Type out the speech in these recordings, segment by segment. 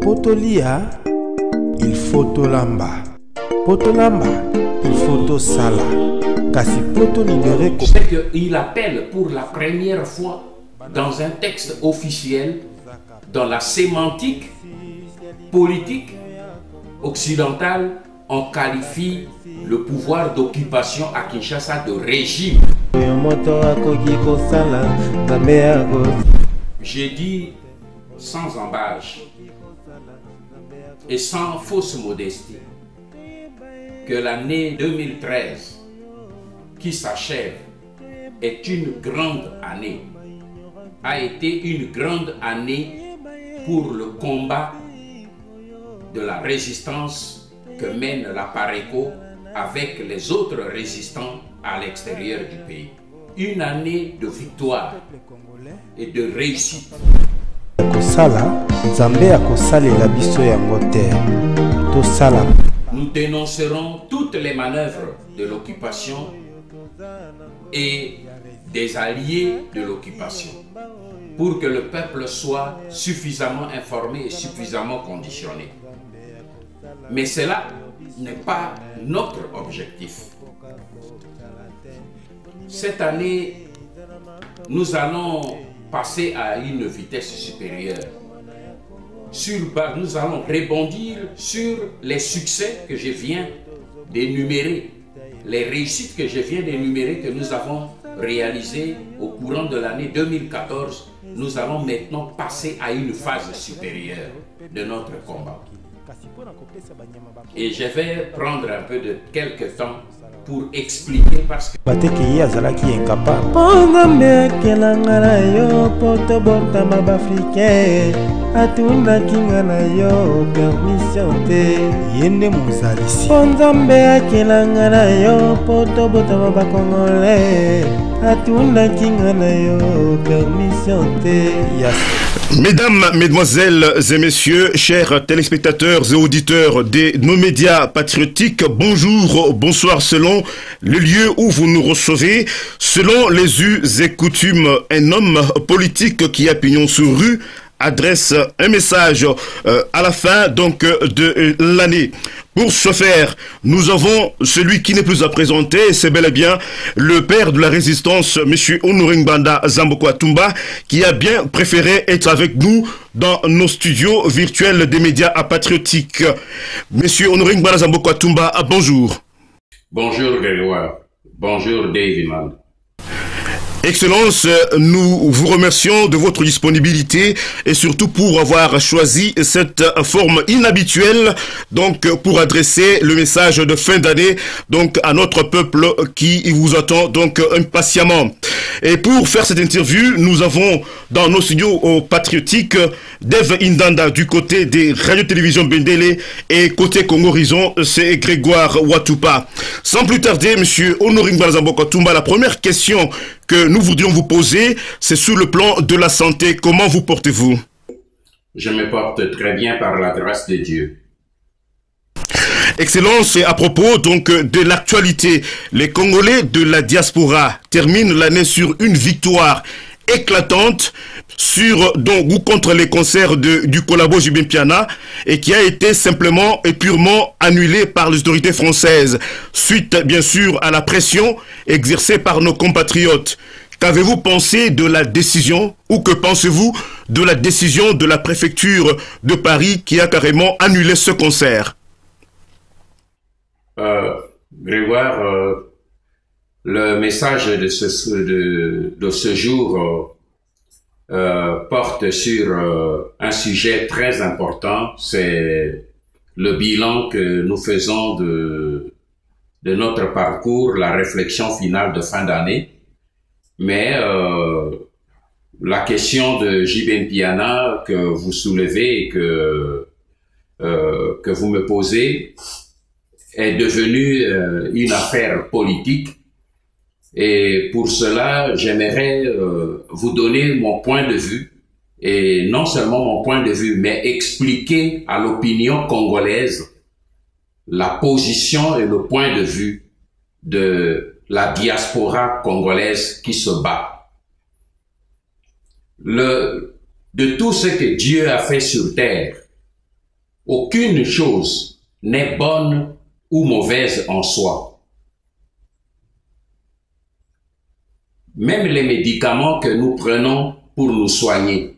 Potolia, il faut tolamba. Potolamba, il faut to sala. Kasi poto libéré. C'est qu'il appelle pour la première fois dans un texte officiel, dans la sémantique politique occidentale, on qualifie le pouvoir d'occupation à Kinshasa de régime. J'ai dit sans embâche et sans fausse modestie que l'année 2013 qui s'achève est une grande année, a été une grande année pour le combat de la résistance que mène la PARECO avec les autres résistants à l'extérieur du pays. Une année de victoire et de réussite. Nous dénoncerons toutes les manœuvres de l'occupation et des alliés de l'occupation pour que le peuple soit suffisamment informé et suffisamment conditionné. Mais cela n'est pas notre objectif. Cette année, nous allons passer à une vitesse supérieure. Nous allons rebondir sur les succès que je viens d'énumérer, les réussites que je viens d'énumérer que nous avons réalisées au courant de l'année 2014. Nous allons maintenant passer à une phase supérieure de notre combat. Et je vais prendre un peu de quelques temps pour expliquer parce que Mesdames, mesdemoiselles et messieurs, chers téléspectateurs et auditeurs de nos médias patriotiques, bonjour, bonsoir selon le lieu où vous nous recevez. Selon les us et coutumes, un homme politique qui a pignon sur rue adresse un message à la fin donc de l'année. Pour ce faire, nous avons celui qui n'est plus à présenter, c'est bel et bien le père de la résistance, M. Honoré Ngbanda Zamboko Atumba, qui a bien préféré être avec nous dans nos studios virtuels des médias patriotiques. M. Honoré Ngbanda Zamboko Atumba, bonjour. Bonjour Grégoire, bonjour David. Excellence, nous vous remercions de votre disponibilité et surtout pour avoir choisi cette forme inhabituelle donc pour adresser le message de fin d'année donc à notre peuple qui vous attend donc impatiemment. Et pour faire cette interview, nous avons dans nos studios patriotiques Dave Indanda du côté des radios-télévisions Bendele et côté Congo Horizon, c'est Grégoire Watupa. Sans plus tarder, monsieur Honoré Ngbanda Zamboko Atumba, la première question que nous voudrions vous poser, c'est sur le plan de la santé. Comment vous portez-vous? Je me porte très bien par la grâce de Dieu. Excellence, et à propos donc de l'actualité, les Congolais de la diaspora terminent l'année sur une victoire éclatante sur donc ou contre les concerts du collabo Jibin Piana et qui a été simplement et purement annulé par les autorités françaises suite bien sûr à la pression exercée par nos compatriotes. Qu'avez-vous pensé de la décision ou que pensez-vous de la décision de la préfecture de Paris qui a carrément annulé ce concert? Grégoire, le message de ce jour porte sur un sujet très important, c'est le bilan que nous faisons de notre parcours, la réflexion finale de fin d'année. Mais la question de Jibin Piana que vous soulevez et que vous me posez est devenue une affaire politique. Et pour cela, j'aimerais vous donner mon point de vue, et non seulement mon point de vue, mais expliquer à l'opinion congolaise la position et le point de vue de la diaspora congolaise qui se bat. De tout ce que Dieu a fait sur terre, aucune chose n'est bonne ou mauvaise en soi. Même les médicaments que nous prenons pour nous soigner.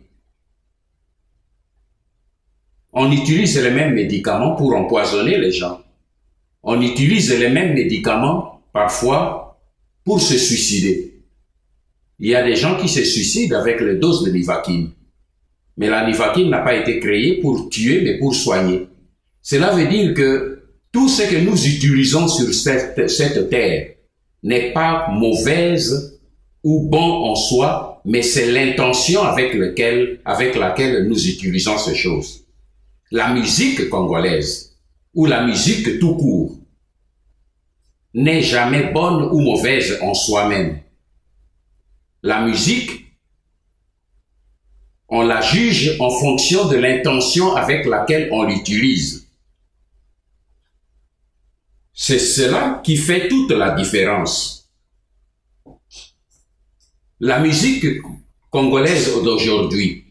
On utilise les mêmes médicaments pour empoisonner les gens. On utilise les mêmes médicaments, parfois, pour se suicider. Il y a des gens qui se suicident avec les doses de Nivaquine. Mais la Nivaquine n'a pas été créée pour tuer, mais pour soigner. Cela veut dire que tout ce que nous utilisons sur cette terre n'est pas mauvaise ou bon en soi, mais c'est l'intention avec laquelle nous utilisons ces choses. La musique congolaise, ou la musique tout court, n'est jamais bonne ou mauvaise en soi-même. La musique, on la juge en fonction de l'intention avec laquelle on l'utilise. C'est cela qui fait toute la différence. La musique congolaise d'aujourd'hui,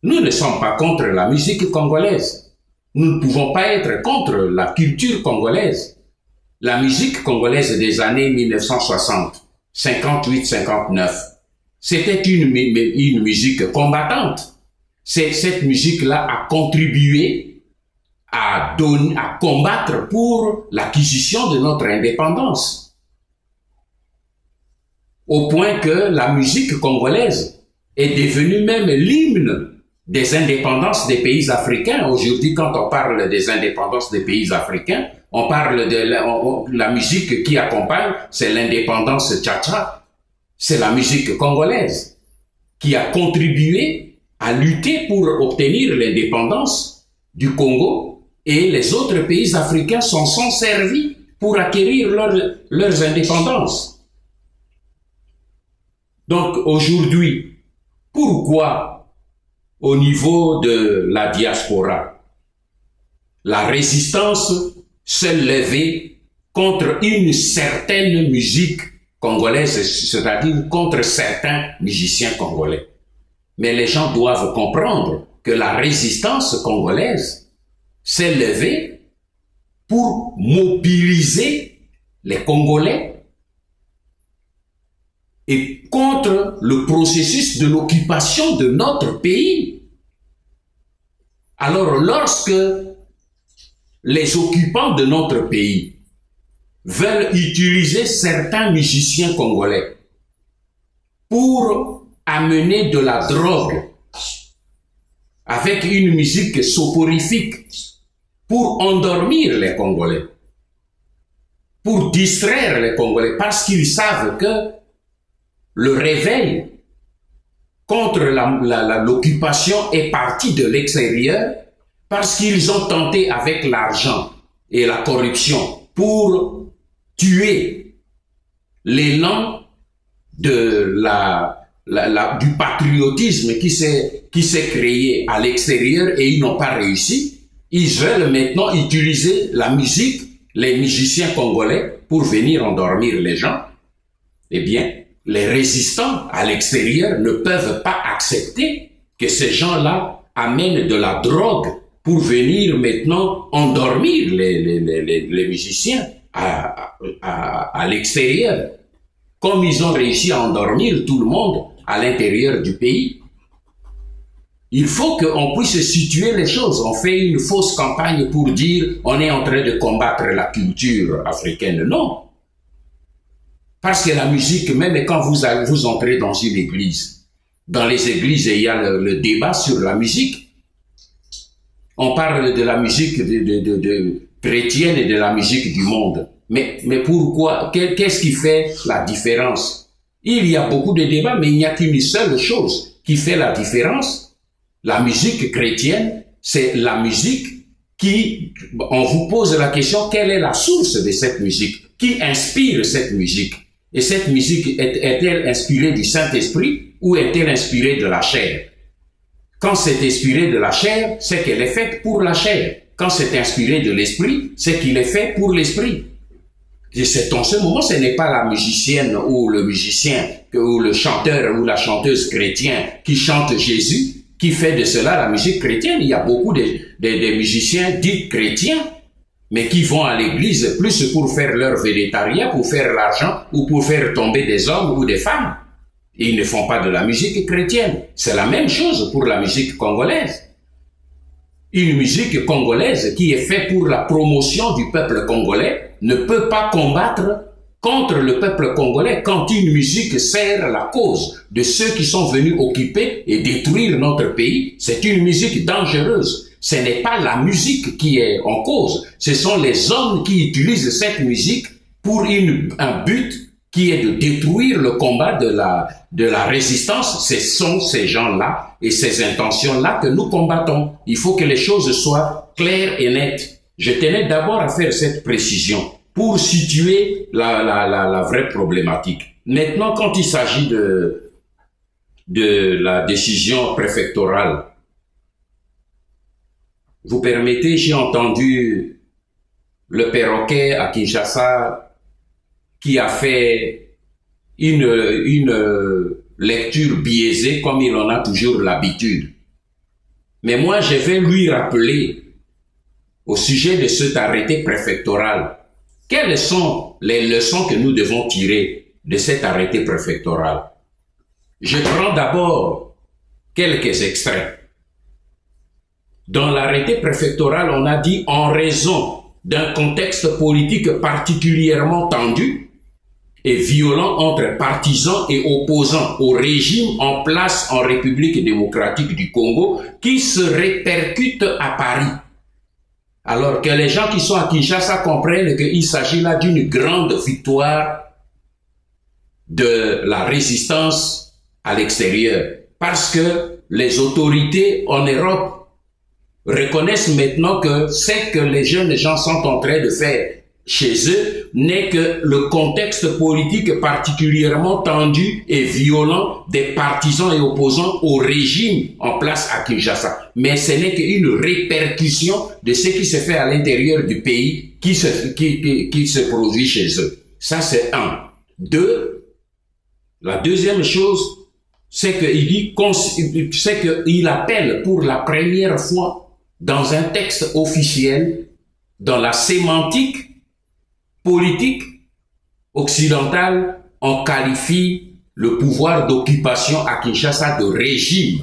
nous ne sommes pas contre la musique congolaise. Nous ne pouvons pas être contre la culture congolaise. La musique congolaise des années 1960, 58-59, c'était une musique combattante. Cette musique-là a contribué à combattre pour l'acquisition de notre indépendance. Au point que la musique congolaise est devenue même l'hymne des indépendances des pays africains. Aujourd'hui, quand on parle des indépendances des pays africains, on parle de la musique qui accompagne, c'est l'indépendance tcha-tcha. C'est la musique congolaise qui a contribué à lutter pour obtenir l'indépendance du Congo, et les autres pays africains s'en sont servis pour acquérir leurs indépendances. Donc aujourd'hui, pourquoi au niveau de la diaspora, la résistance s'est levée contre une certaine musique congolaise, c'est-à-dire contre certains musiciens congolais. Mais les gens doivent comprendre que la résistance congolaise s'est levée pour mobiliser les Congolais et contre le processus de l'occupation de notre pays. Alors, lorsque les occupants de notre pays veulent utiliser certains musiciens congolais pour amener de la drogue avec une musique soporifique pour endormir les Congolais, pour distraire les Congolais, parce qu'ils savent que le réveil contre l'occupation est parti de l'extérieur, parce qu'ils ont tenté avec l'argent et la corruption pour tuer l'élan de du patriotisme qui s'est créé à l'extérieur, et ils n'ont pas réussi. Ils veulent maintenant utiliser la musique, les musiciens congolais, pour venir endormir les gens. Eh bien, les résistants à l'extérieur ne peuvent pas accepter que ces gens-là amènent de la drogue pour venir maintenant endormir les musiciens à l'extérieur, comme ils ont réussi à endormir tout le monde à l'intérieur du pays. Il faut qu'on puisse situer les choses. On fait une fausse campagne pour dire on est en train de combattre la culture africaine. Non. Parce que la musique, même quand vous entrez dans une église, dans les églises, il y a le débat sur la musique. On parle de la musique chrétienne et de la musique du monde. Mais pourquoi? Qu'est-ce qui fait la différence? Il y a beaucoup de débats, mais il n'y a qu'une seule chose qui fait la différence. La musique chrétienne, c'est la musique qui, on vous pose la question, quelle est la source de cette musique? Qui inspire cette musique? Et cette musique est-elle inspirée du Saint-Esprit ou est-elle inspirée de la chair? Quand c'est inspiré de la chair, c'est qu'elle est faite pour la chair. Quand c'est inspiré de l'esprit, c'est qu'il est fait pour l'esprit. Et c'est en ce moment, ce n'est pas la musicienne ou le musicien ou le chanteur ou la chanteuse chrétien qui chante Jésus qui fait de cela la musique chrétienne. Il y a beaucoup de musiciens dits chrétiens, mais qui vont à l'église plus pour faire leur végétarien, pour faire l'argent ou pour faire tomber des hommes ou des femmes. Ils ne font pas de la musique chrétienne. C'est la même chose pour la musique congolaise. Une musique congolaise qui est faite pour la promotion du peuple congolais ne peut pas combattre contre le peuple congolais quand une musique sert la cause de ceux qui sont venus occuper et détruire notre pays. C'est une musique dangereuse. Ce n'est pas la musique qui est en cause. Ce sont les hommes qui utilisent cette musique pour un but qui est de détruire le combat de la résistance. Ce sont ces gens-là et ces intentions-là que nous combattons. Il faut que les choses soient claires et nettes. Je tenais d'abord à faire cette précision pour situer la vraie problématique. Maintenant, quand il s'agit de la décision préfectorale, vous permettez, j'ai entendu le perroquet à Kinshasa qui a fait une lecture biaisée comme il en a toujours l'habitude. Mais moi, je vais lui rappeler au sujet de cet arrêté préfectoral, quelles sont les leçons que nous devons tirer de cet arrêté préfectoral? Je prends d'abord quelques extraits. Dans l'arrêté préfectoral, on a dit en raison d'un contexte politique particulièrement tendu et violent entre partisans et opposants au régime en place en République démocratique du Congo qui se répercute à Paris. Alors que les gens qui sont à Kinshasa comprennent qu'il s'agit là d'une grande victoire de la résistance à l'extérieur. Parce que les autorités en Europe reconnaissent maintenant que ce que les jeunes gens sont en train de faire chez eux n'est que le contexte politique particulièrement tendu et violent des partisans et opposants au régime en place à Kinshasa. Mais ce n'est qu'une répercussion de ce qui se fait à l'intérieur du pays qui se produit chez eux. Ça, c'est un. Deux, la deuxième chose, c'est qu'il appelle pour la première fois dans un texte officiel, dans la sémantique politique occidentale, on qualifie le pouvoir d'occupation à Kinshasa de régime.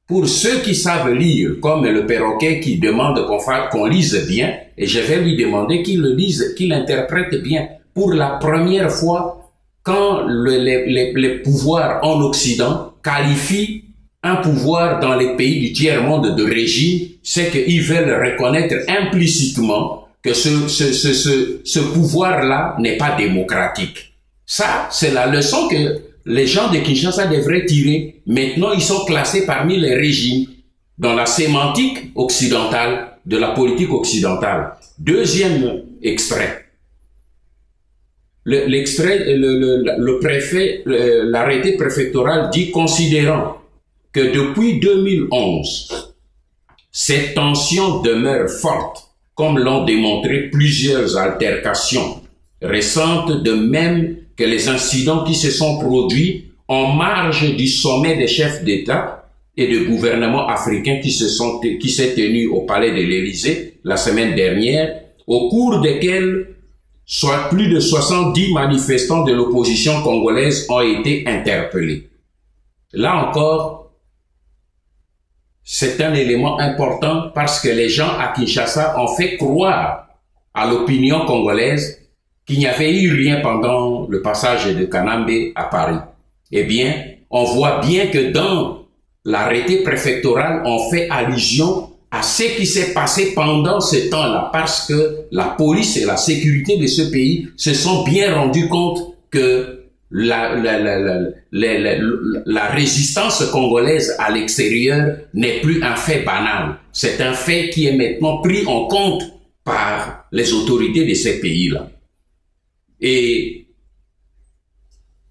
Pour ceux qui savent lire, comme le perroquet qui demande qu'on lise bien, et je vais lui demander qu'il le lise, qu'il l'interprète bien, pour la première fois, quand les pouvoirs en Occident qualifient un pouvoir dans les pays du tiers-monde de régime, c'est qu'ils veulent reconnaître implicitement que ce pouvoir-là n'est pas démocratique. Ça, c'est la leçon que les gens de Kinshasa devraient tirer. Maintenant, ils sont classés parmi les régimes dans la sémantique occidentale, de la politique occidentale. Deuxième extrait. Le préfet, l'arrêté préfectoral dit, considérant que depuis 2011, ces tensions demeurent fortes, comme l'ont démontré plusieurs altercations récentes, de même que les incidents qui se sont produits en marge du sommet des chefs d'État et de gouvernements africains qui s'est tenu au palais de l'Élysée la semaine dernière, au cours desquels soit plus de 70 manifestants de l'opposition congolaise ont été interpellés. Là encore, c'est un élément important parce que les gens à Kinshasa ont fait croire à l'opinion congolaise qu'il n'y avait eu rien pendant le passage de Kanambe à Paris. Eh bien, on voit bien que dans l'arrêté préfectoral, on fait allusion à ce qui s'est passé pendant ce temps-là, parce que la police et la sécurité de ce pays se sont bien rendus compte que la résistance congolaise à l'extérieur n'est plus un fait banal. C'est un fait qui est maintenant pris en compte par les autorités de ces pays-là. Et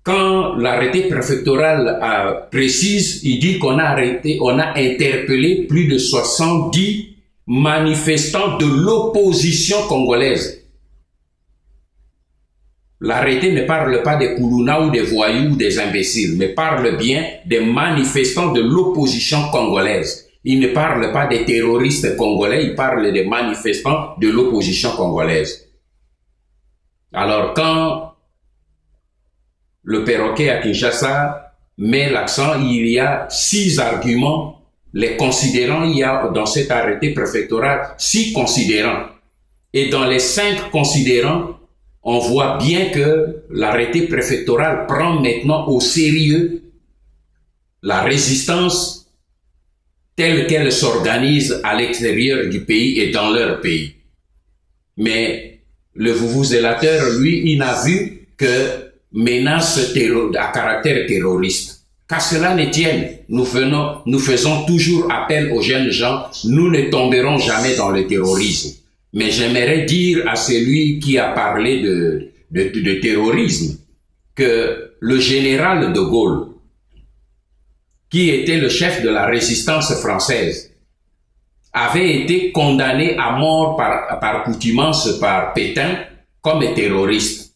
quand l'arrêté préfectoral précise, il dit qu'on a interpellé plus de 70 manifestants de l'opposition congolaise. l'arrêté ne parle pas des Koulouna ou des voyous ou des imbéciles, mais parle bien des manifestants de l'opposition congolaise. Il ne parle pas des terroristes congolais, il parle des manifestants de l'opposition congolaise. Alors quand le perroquet à Kinshasa met l'accent, il y a 6 arguments, les considérants, il y a dans cet arrêté préfectoral 6 considérants. Et dans les 5 considérants, on voit bien que l'arrêté préfectoral prend maintenant au sérieux la résistance telle qu'elle s'organise à l'extérieur du pays et dans leur pays. Mais le vuvuzellateur, lui, il n'a vu que menace à caractère terroriste. Qu'à cela ne tienne, nous faisons toujours appel aux jeunes gens, nous ne tomberons jamais dans le terrorisme. Mais j'aimerais dire à celui qui a parlé de terrorisme que le général de Gaulle, qui était le chef de la résistance française, avait été condamné à mort par coutumance par Pétain comme terroriste.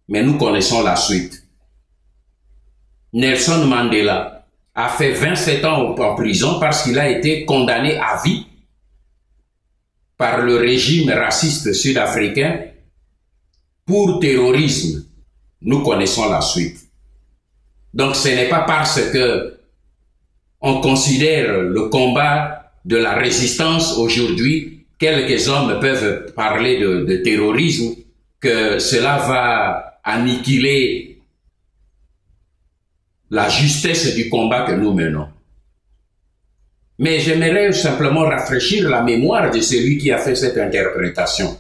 Mais nous connaissons la suite. Nelson Mandela a fait 27 ans en prison parce qu'il a été condamné à vie par le régime raciste sud-africain pour terrorisme. Nous connaissons la suite. Donc ce n'est pas parce que on considère le combat de la résistance aujourd'hui, quelques hommes peuvent parler de terrorisme, que cela va annihiler la justesse du combat que nous menons. Mais j'aimerais simplement rafraîchir la mémoire de celui qui a fait cette interprétation.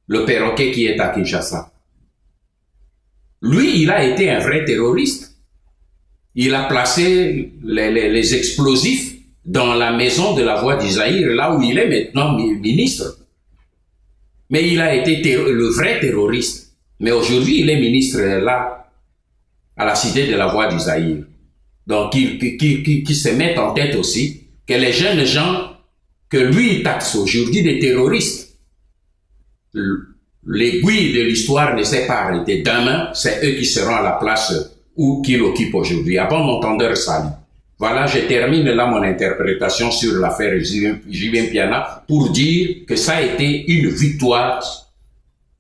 Le perroquet qui est à Kinshasa. Lui, il a été un vrai terroriste. Il a placé les explosifs dans la maison de la Voix du Zaïre, là où il est maintenant ministre. Mais il a été le vrai terroriste. Mais aujourd'hui, il est ministre là, à la cité de la Voix du Zaïre. Donc, qui se met en tête aussi que les jeunes gens que lui taxe aujourd'hui des terroristes, l'aiguille de l'histoire ne s'est pas arrêtée. Demain, c'est eux qui seront à la place où qu'il occupe aujourd'hui. À bon entendeur salut. Voilà, je termine là mon interprétation sur l'affaire Julien Piana pour dire que ça a été une victoire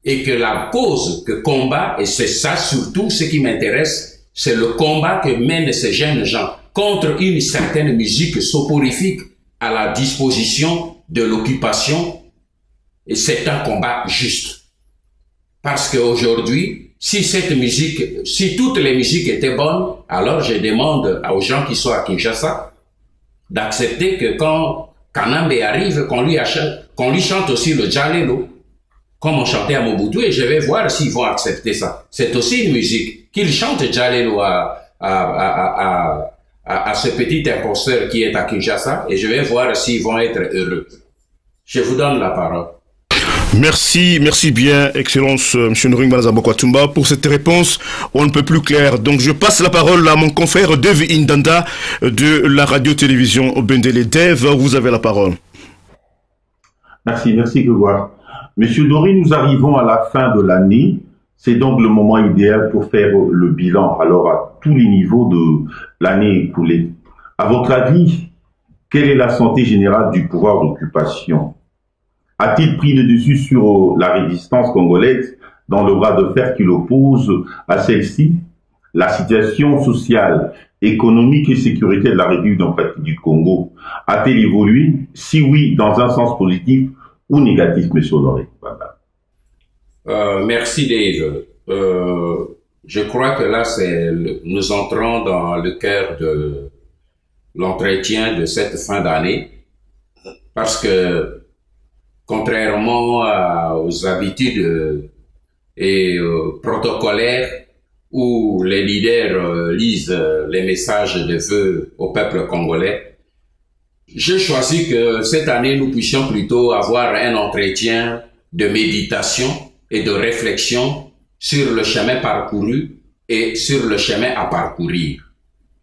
et que la cause que combat, et c'est ça surtout ce qui m'intéresse, c'est le combat que mènent ces jeunes gens contre une certaine musique soporifique à la disposition de l'occupation, et c'est un combat juste. Parce qu'aujourd'hui, si cette musique, si toutes les musiques étaient bonnes, alors je demande aux gens qui sont à Kinshasa d'accepter que quand Kanambe arrive, qu'on lui chante aussi le Djalelo, comme on chantait à Mobutu, et je vais voir s'ils vont accepter ça. C'est aussi une musique. Qu'ils chantent Djalelo à ce petit imposteur qui est à Kinshasa, et je vais voir s'ils vont être heureux. Je vous donne la parole. Merci bien, Excellence, M. Noring Malazabokwatumba, pour cette réponse. On ne peut plus clair. Donc, je passe la parole à mon confrère Dave Indanda de la radio-télévision Bendele. Dave, vous avez la parole. Merci Grégoire. Monsieur Dori, nous arrivons à la fin de l'année. C'est donc le moment idéal pour faire le bilan, alors à tous les niveaux de l'année écoulée. À votre avis, quelle est la santé générale du pouvoir d'occupation? A-t-il pris le dessus sur la résistance congolaise dans le bras de fer qui l'oppose à celle-ci? La situation sociale, économique et sécuritaire de la République démocratique du Congo a-t-elle évolué? Si oui, dans un sens positif ou négatif, M. Honoré? Merci Dave. Je crois que là, nous entrons dans le cœur de l'entretien de cette fin d'année, parce que contrairement aux habitudes et protocolaires où les leaders lisent les messages de vœux au peuple congolais, j'ai choisi que cette année, nous puissions plutôt avoir un entretien de méditation et de réflexion sur le chemin parcouru et sur le chemin à parcourir.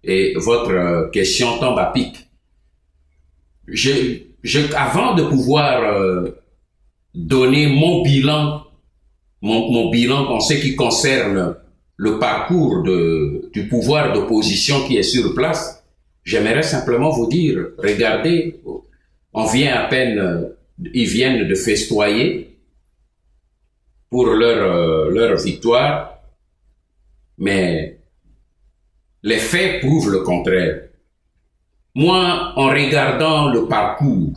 Et votre question tombe à pic. Avant de pouvoir donner mon bilan mon bilan en ce qui concerne le parcours du pouvoir d'opposition qui est sur place, j'aimerais simplement vous dire, regardez, ils viennent de festoyer pour leur victoire, mais les faits prouvent le contraire. Moi, en regardant le parcours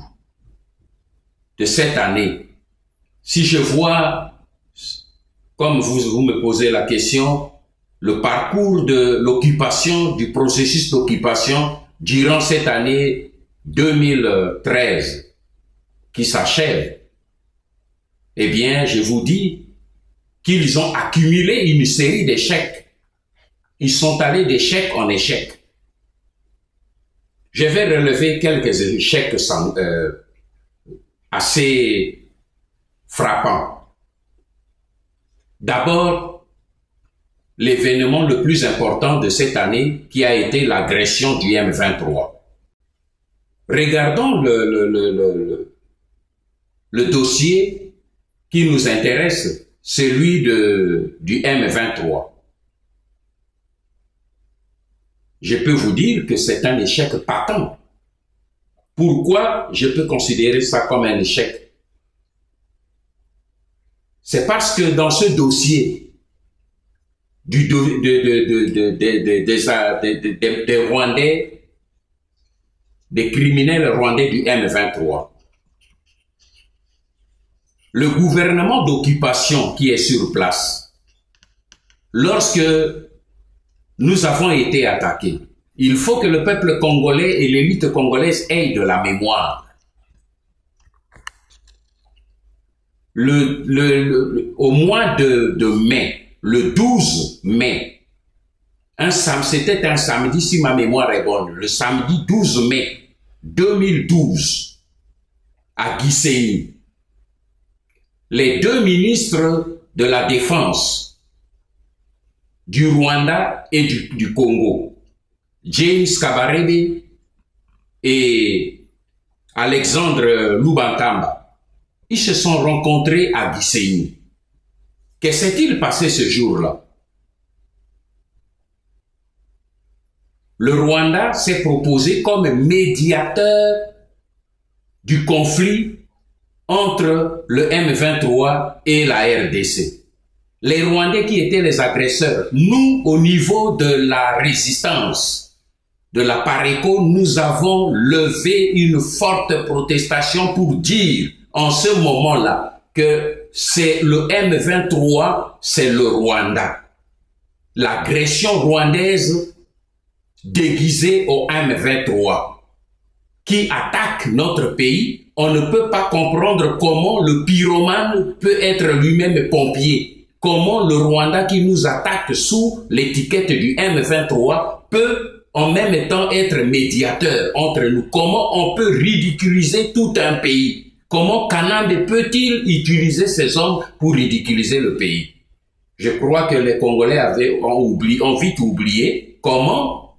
de cette année, si je vois, comme vous me posez la question, le parcours de l'occupation, du processus d'occupation durant cette année 2013 qui s'achève, eh bien, je vous dis qu'ils ont accumulé une série d'échecs. Ils sont allés d'échec en échec. Je vais relever quelques échecs assez frappants. D'abord, l'événement le plus important de cette année qui a été l'agression du M23. Regardons le dossier qui nous intéresse, celui du M23. Je peux vous dire que c'est un échec patent. Pourquoi je peux considérer ça comme un échec? C'est parce que dans ce dossier des Rwandais, des criminels rwandais du M23, le gouvernement d'occupation qui est sur place, lorsque nous avons été attaqués, il faut que le peuple congolais et l'élite congolaise aient de la mémoire. Au mois de mai, le 12 mai, c'était un samedi si ma mémoire est bonne, le samedi 12 mai 2012, à Gisenyi, les deux ministres de la Défense du Rwanda et du Congo, James Kabarebe et Alexandre Lubantamba, ils se sont rencontrés à Gisenyi. Que s'est-il passé ce jour-là? Le Rwanda s'est proposé comme médiateur du conflit entre le M23 et la RDC. Les Rwandais qui étaient les agresseurs, nous, au niveau de la résistance, de la PARECO, nous avons levé une forte protestation pour dire, en ce moment-là, que c'est le M23, c'est le Rwanda. L'agression rwandaise déguisée au M23 qui attaque notre pays. On ne peut pas comprendre comment le pyromane peut être lui-même pompier. Comment le Rwanda qui nous attaque sous l'étiquette du M23 peut en même temps être médiateur entre nous. Comment on peut ridiculiser tout un pays? Comment Kanambe peut-il utiliser ces hommes pour ridiculiser le pays? Je crois que les Congolais ont vite oublié comment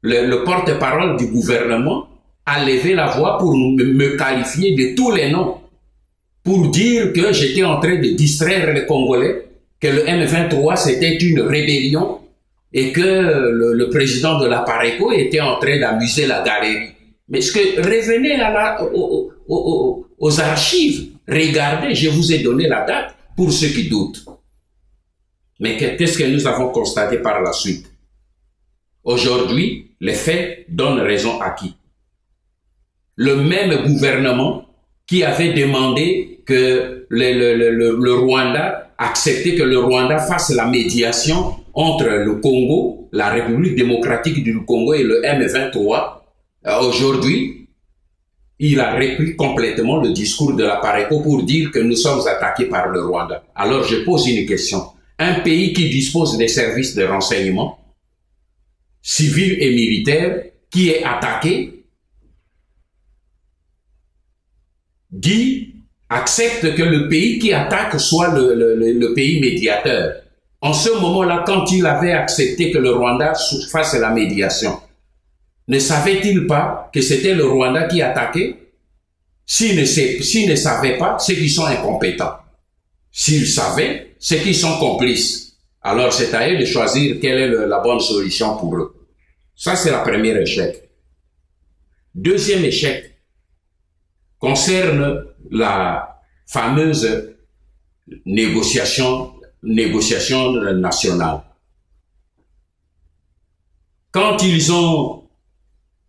le porte-parole du gouvernement a levé la voix pour me qualifier de tous les noms, pour dire que j'étais en train de distraire les Congolais, que le M23 c'était une rébellion et que le président de la PARECO était en train d'amuser la galerie. Mais revenez aux archives, regardez, je vous ai donné la date pour ceux qui doutent. Mais qu'est-ce que nous avons constaté par la suite? Aujourd'hui, les faits donnent raison à qui? Le même gouvernement qui avait demandé que le Rwanda, accepter que le Rwanda fasse la médiation entre le Congo, la République démocratique du Congo et le M23, aujourd'hui, il a repris complètement le discours de la PARECO pour dire que nous sommes attaqués par le Rwanda. Alors je pose une question. Un pays qui dispose des services de renseignement, civils et militaires, qui est attaqué, accepte que le pays qui attaque soit le pays médiateur. En ce moment-là, quand il avait accepté que le Rwanda fasse la médiation, ne savait-il pas que c'était le Rwanda qui attaquait? S'il ne savait pas, c'est qu'ils sont incompétents. s'ils savaient, c'est qu'ils sont complices. Alors c'est à eux de choisir quelle est la bonne solution pour eux. Ça, c'est le premier échec. Deuxième échec concerne la fameuse négociation nationale. Quand ils ont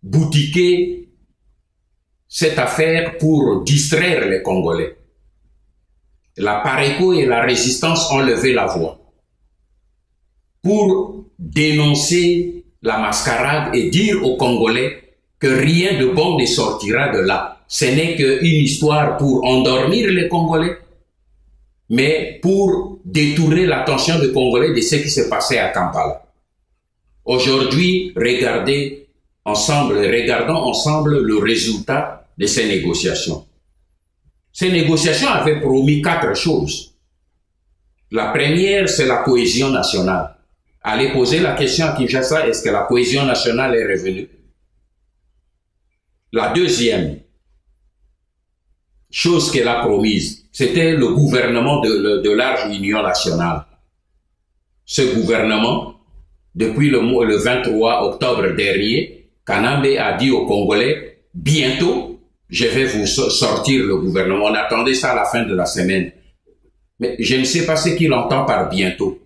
boutiqué cette affaire pour distraire les Congolais, la PARECO et la résistance ont levé la voix pour dénoncer la mascarade et dire aux Congolais que rien de bon ne sortira de là. Ce n'est qu'une histoire pour endormir les Congolais, mais pour détourner l'attention des Congolais de ce qui s'est passé à Kampala. Aujourd'hui, regardons ensemble le résultat de ces négociations. Ces négociations avaient promis 4 choses. La première, c'est la cohésion nationale. Allez poser la question à Kinshasa, est-ce que la cohésion nationale est revenue? La deuxième chose qu'elle a promise, c'était le gouvernement de large union nationale. Ce gouvernement, depuis le 23 octobre dernier, Kanambe a dit aux Congolais, bientôt, je vais vous sortir le gouvernement. On attendait ça à la fin de la semaine. Mais je ne sais pas ce qu'il entend par bientôt.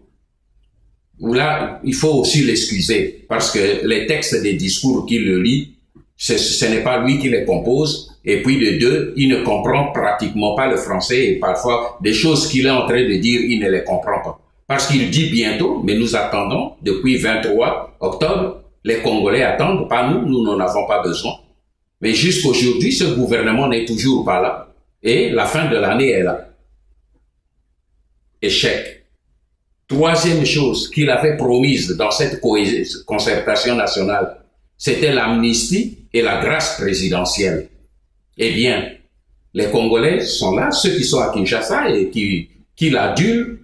Là, il faut aussi l'excuser, parce que les textes des discours qu'il le lit, ce n'est pas lui qui les compose, et puis de deux, il ne comprend pratiquement pas le français, et parfois, des choses qu'il est en train de dire, il ne les comprend pas. Parce qu'il dit bientôt, mais nous attendons, depuis 23 octobre, les Congolais attendent, pas nous, nous n'en avons pas besoin. Mais jusqu'aujourd'hui, ce gouvernement n'est toujours pas là, et la fin de l'année est là. Échec. Troisième chose qu'il avait promise dans cette concertation nationale, c'était l'amnistie et la grâce présidentielle. Eh bien, les Congolais sont là, ceux qui sont à Kinshasa et qui l'adulent,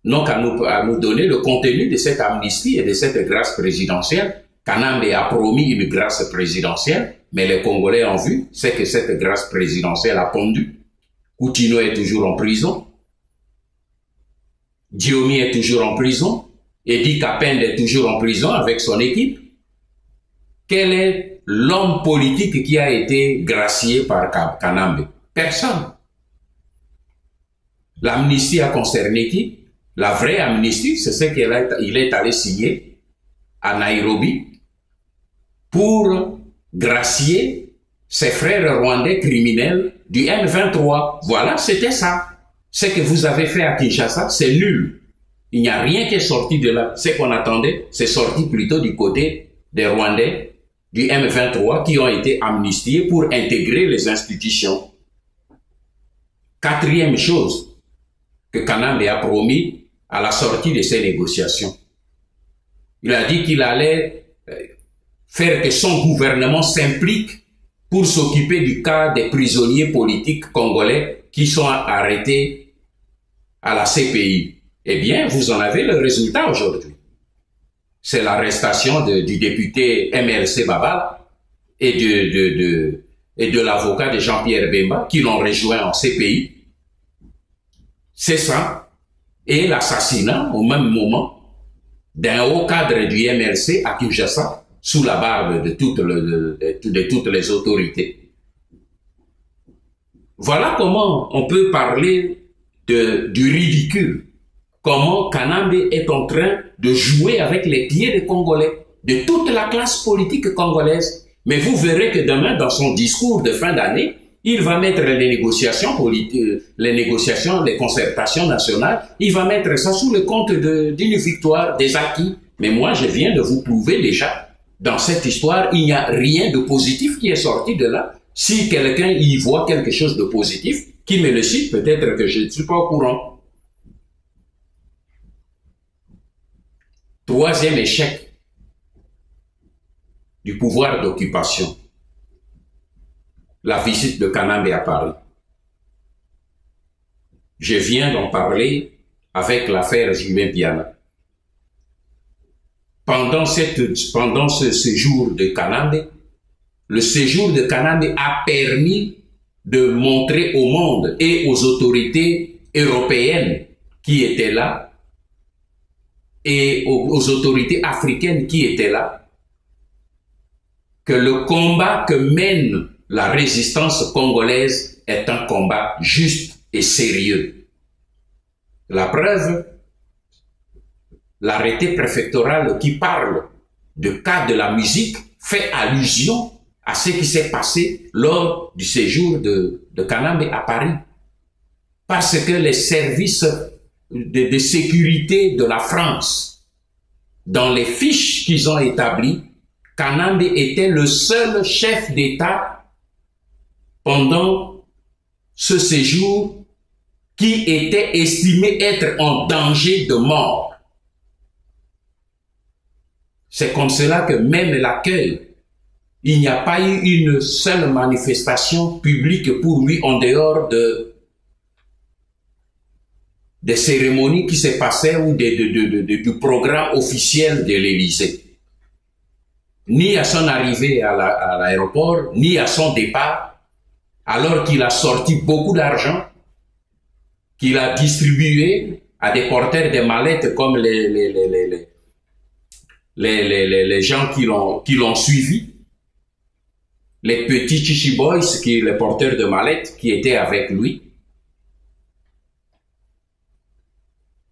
n'ont qu'à nous donner le contenu de cette amnistie et de cette grâce présidentielle. Kanambe a promis une grâce présidentielle, mais les Congolais ont vu, c'est que cette grâce présidentielle a pondu. Coutinho est toujours en prison. Diomi est toujours en prison. Edi Kapende est toujours en prison avec son équipe. Quel est l'homme politique qui a été gracié par Kanambe? Personne. L'amnistie a concerné qui? La vraie amnistie, c'est ce qu'il est allé signer à Nairobi pour gracier ses frères rwandais criminels du M23. Voilà, c'était ça. Ce que vous avez fait à Kinshasa, c'est nul. Il n'y a rien qui est sorti de là. Ce qu'on attendait, c'est sorti plutôt du côté des Rwandais du M23 qui ont été amnistiés pour intégrer les institutions. Quatrième chose que Kanambe a promis à la sortie de ces négociations. Il a dit qu'il allait faire que son gouvernement s'implique pour s'occuper du cas des prisonniers politiques congolais qui sont arrêtés à la CPI. Eh bien, vous en avez le résultat aujourd'hui. C'est l'arrestation du député MLC Babal et de l'avocat de Jean-Pierre Bemba qui l'ont rejoint en CPI. C'est ça. Et l'assassinat, au même moment, d'un haut cadre du MLC à Kinshasa, sous la barbe de toutes les autorités. Voilà comment on peut parler du ridicule. Comment Kanambe est en train de jouer avec les pieds des Congolais, de toute la classe politique congolaise. Mais vous verrez que demain, dans son discours de fin d'année, il va mettre les négociations politiques, les concertations nationales, il va mettre ça sous le compte d'une victoire, des acquis. Mais moi, je viens de vous prouver déjà, dans cette histoire, il n'y a rien de positif qui est sorti de là. Si quelqu'un y voit quelque chose de positif, qui me le cite, peut-être que je ne suis pas au courant. Troisième échec du pouvoir d'occupation. La visite de Kanambe à Paris. Je viens d'en parler avec l'affaire Julien Piana. Pendant ce séjour de Kanambe, le séjour de Kanambe a permis de montrer au monde et aux autorités européennes qui étaient là et aux autorités africaines qui étaient là, que le combat que mène la résistance congolaise est un combat juste et sérieux. La preuve, l'arrêté préfectoral qui parle du cas de la musique fait allusion à ce qui s'est passé lors du séjour de Kanambe à Paris. Parce que les services de sécurité de la France, dans les fiches qu'ils ont établies, Kanambe était le seul chef d'État pendant ce séjour qui était estimé être en danger de mort. C'est comme cela que même l'accueil, il n'y a pas eu une seule manifestation publique pour lui en dehors des cérémonies qui se passaient ou du programme officiel de l'Élysée. Ni à son arrivée à l'aéroport, ni à son départ, alors qu'il a sorti beaucoup d'argent, qu'il a distribué à des porteurs de mallettes comme les gens qui l'ont suivi, les petits Chichi Boys, les porteurs de mallettes qui étaient avec lui.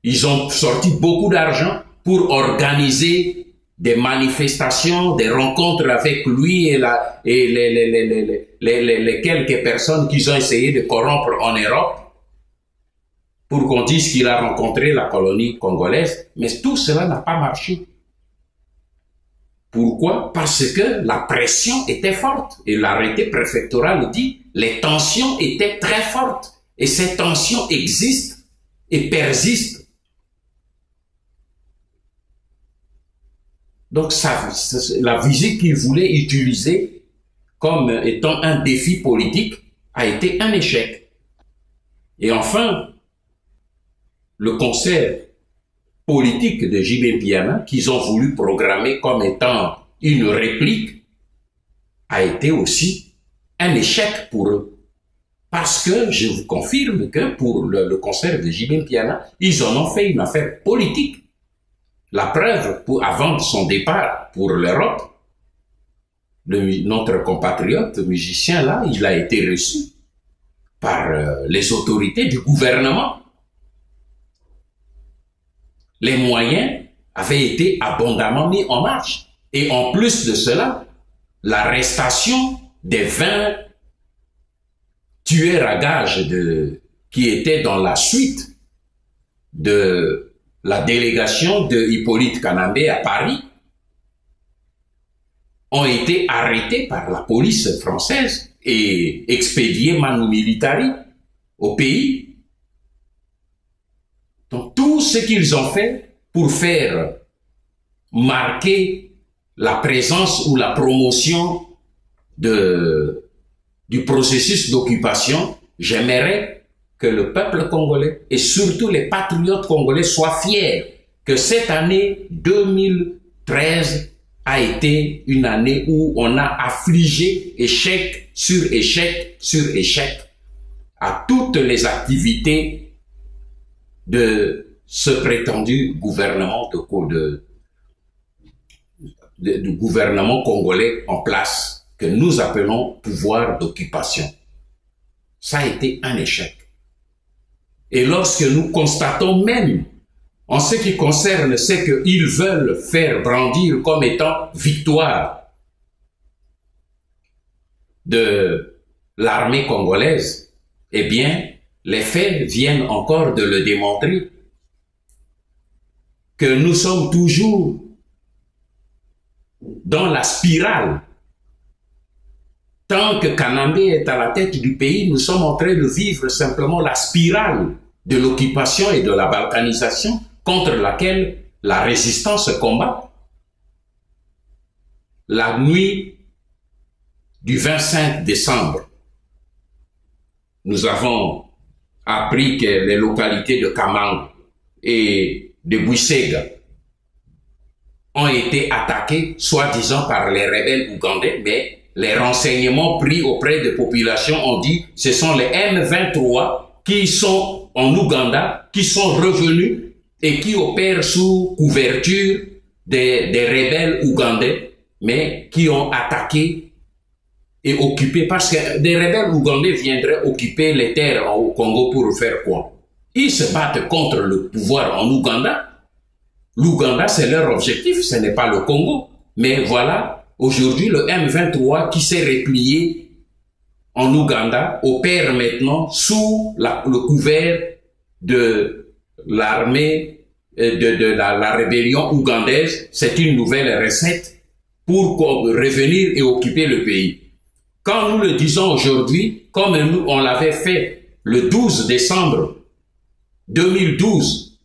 Ils ont sorti beaucoup d'argent pour organiser des manifestations, des rencontres avec lui et les quelques personnes qu'ils ont essayé de corrompre en Europe pour qu'on dise qu'il a rencontré la colonie congolaise. Mais tout cela n'a pas marché. Pourquoi? Parce que la pression était forte. Et l'arrêté préfectoral dit les tensions étaient très fortes. Et ces tensions existent et persistent. Donc, la visite qu'il voulait utiliser comme étant un défi politique a été un échec. Et enfin, le concert politique de J.B. Piana, qu'ils ont voulu programmer comme étant une réplique, a été aussi un échec pour eux. Parce que je vous confirme que pour le concert de J.B. Piana, ils en ont fait une affaire politique. La preuve, avant son départ pour l'Europe, notre compatriote musicien là, il a été reçu par les autorités du gouvernement. Les moyens avaient été abondamment mis en marche. Et en plus de cela, l'arrestation des 20 tueurs à gages qui étaient dans la suite de la délégation de Hippolyte Kanambe à Paris ont été arrêtés par la police française et expédiés manu militari au pays. Donc tout ce qu'ils ont fait pour faire marquer la présence ou la promotion du processus d'occupation, j'aimerais que le peuple congolais et surtout les patriotes congolais soient fiers que cette année 2013 a été une année où on a affligé échec sur échec sur échec à toutes les activités de ce prétendu gouvernement du gouvernement congolais en place que nous appelons pouvoir d'occupation. Ça a été un échec. Et lorsque nous constatons même, en ce qui concerne ce qu'ils veulent faire brandir comme étant victoire de l'armée congolaise, eh bien, les faits viennent encore de le démontrer, que nous sommes toujours dans la spirale. Tant que Kanambe est à la tête du pays, nous sommes en train de vivre simplement la spirale de l'occupation et de la balkanisation contre laquelle la résistance combat. La nuit du 25 décembre, nous avons appris que les localités de Kamang et de Bouissega ont été attaquées, soi-disant par les rebelles ougandais, mais les renseignements pris auprès des populations ont dit que ce sont les M23 qui sont en Ouganda, qui sont revenus et qui opèrent sous couverture des rebelles ougandais, mais qui ont attaqué et occupé, parce que des rebelles ougandais viendraient occuper les terres au Congo pour faire quoi? Ils se battent contre le pouvoir en Ouganda. L'Ouganda, c'est leur objectif, ce n'est pas le Congo. Mais voilà, aujourd'hui, le M23 qui s'est replié en Ouganda opère maintenant sous le couvert de l'armée, de la rébellion ougandaise. C'est une nouvelle recette pour revenir et occuper le pays. Quand nous le disons aujourd'hui, comme nous, on l'avait fait le 12 décembre 2012,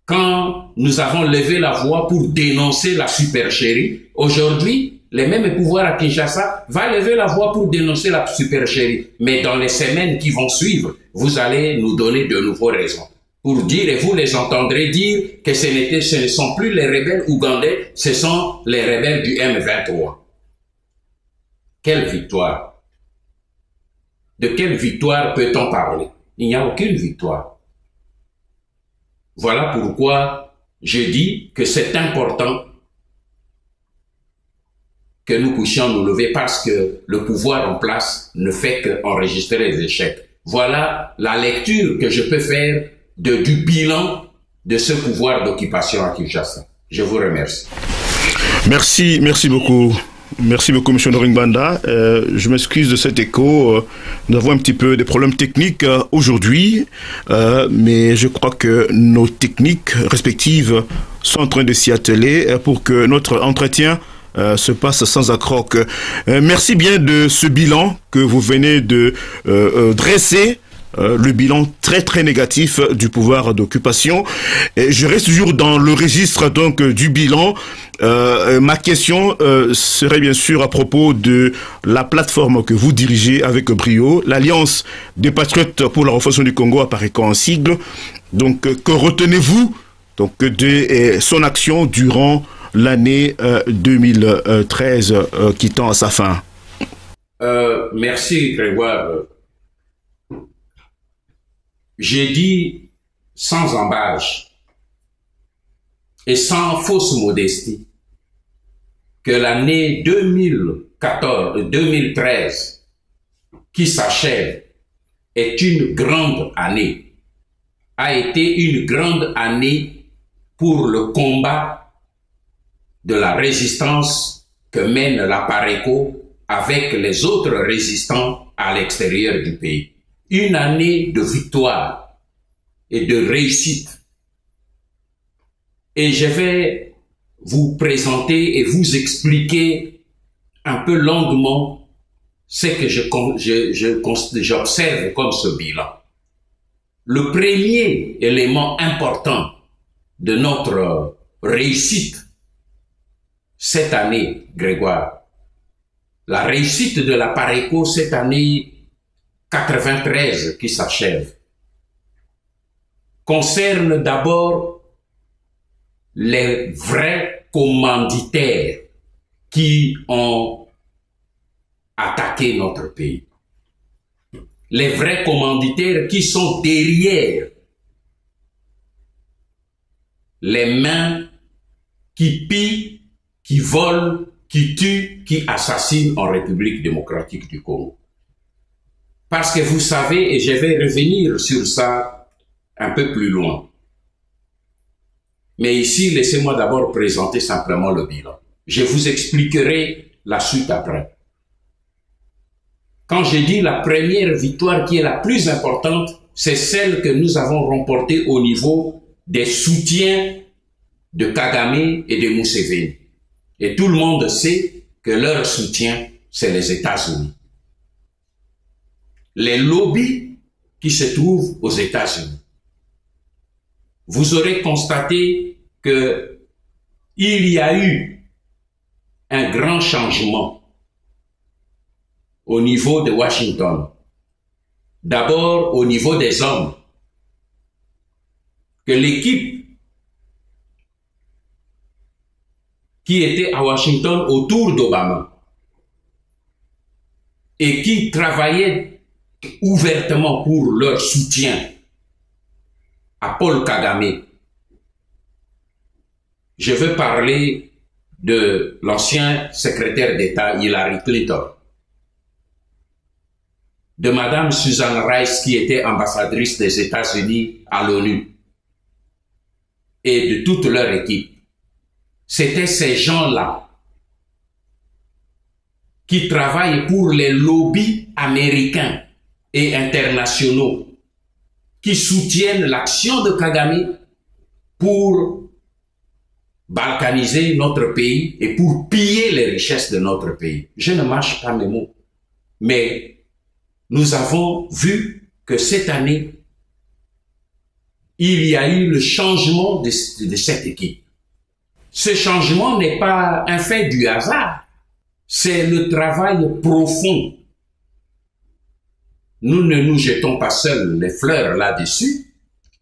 quand nous avons levé la voix pour dénoncer la supercherie, aujourd'hui, les mêmes pouvoirs à Kinshasa vont lever la voix pour dénoncer la supercherie. Mais dans les semaines qui vont suivre, vous allez nous donner de nouveaux raisons pour dire, et vous les entendrez dire, que ce ne sont plus les rebelles ougandais, ce sont les rebelles du M23. Quelle victoire! De quelle victoire peut-on parler? Il n'y a aucune victoire. Voilà pourquoi je dis que c'est important que nous puissions nous lever, parce que le pouvoir en place ne fait qu'enregistrer les échecs. Voilà la lecture que je peux faire du bilan de ce pouvoir d'occupation à Kinshasa. Je vous remercie. Merci beaucoup. Merci beaucoup, M. Dorin Banda. Je m'excuse de cet écho. Nous avons un petit peu des problèmes techniques aujourd'hui, mais je crois que nos techniques respectives sont en train de s'y atteler pour que notre entretien se passe sans accroc. Merci bien de ce bilan que vous venez de dresser. Le bilan très négatif du pouvoir d'occupation. Je reste toujours dans le registre donc du bilan. Ma question serait bien sûr à propos de la plateforme que vous dirigez avec brio, l'Alliance des Patriotes pour la Refondation du Congo, apparaît en sigle. Donc, que retenez-vous donc de son action durant l'année 2013 qui tend à sa fin? Merci Grégoire. J'ai dit sans embâche et sans fausse modestie que l'année 2013 qui s'achève est une grande année, a été une grande année pour le combat de la résistance que mène la PARECO avec les autres résistants à l'extérieur du pays. Une année de victoire et de réussite. Et je vais vous présenter et vous expliquer un peu longuement ce que j'observe comme ce bilan. Le premier élément important de notre réussite cette année, Grégoire, la réussite de la PARECO cette année 93 qui s'achève, concerne d'abord les vrais commanditaires qui ont attaqué notre pays. Les vrais commanditaires qui sont derrière les mains qui pillent, qui volent, qui tuent, qui assassinent en République démocratique du Congo. Parce que vous savez, et je vais revenir sur ça un peu plus loin. Mais ici, laissez-moi d'abord présenter simplement le bilan. Je vous expliquerai la suite après. Quand j'ai dit la première victoire qui est la plus importante, c'est celle que nous avons remportée au niveau des soutiens de Kagame et de Museveni. Et tout le monde sait que leur soutien, c'est les États-Unis. Les lobbies qui se trouvent aux États-Unis. Vous aurez constaté que il y a eu un grand changement au niveau de Washington. D'abord au niveau des hommes. Que l'équipe qui était à Washington autour d'Obama et qui travaillait ouvertement pour leur soutien à Paul Kagame. Je veux parler de l'ancien secrétaire d'État Hillary Clinton, de Madame Susan Rice qui était ambassadrice des États-Unis à l'ONU et de toute leur équipe. C'était ces gens-là qui travaillent pour les lobbies américains et internationaux qui soutiennent l'action de Kagame pour balkaniser notre pays et pour piller les richesses de notre pays. Je ne mâche pas mes mots, mais nous avons vu que cette année, il y a eu le changement de cette équipe. Ce changement n'est pas un fait du hasard, c'est le travail profond. Nous ne nous jetons pas seuls les fleurs là-dessus,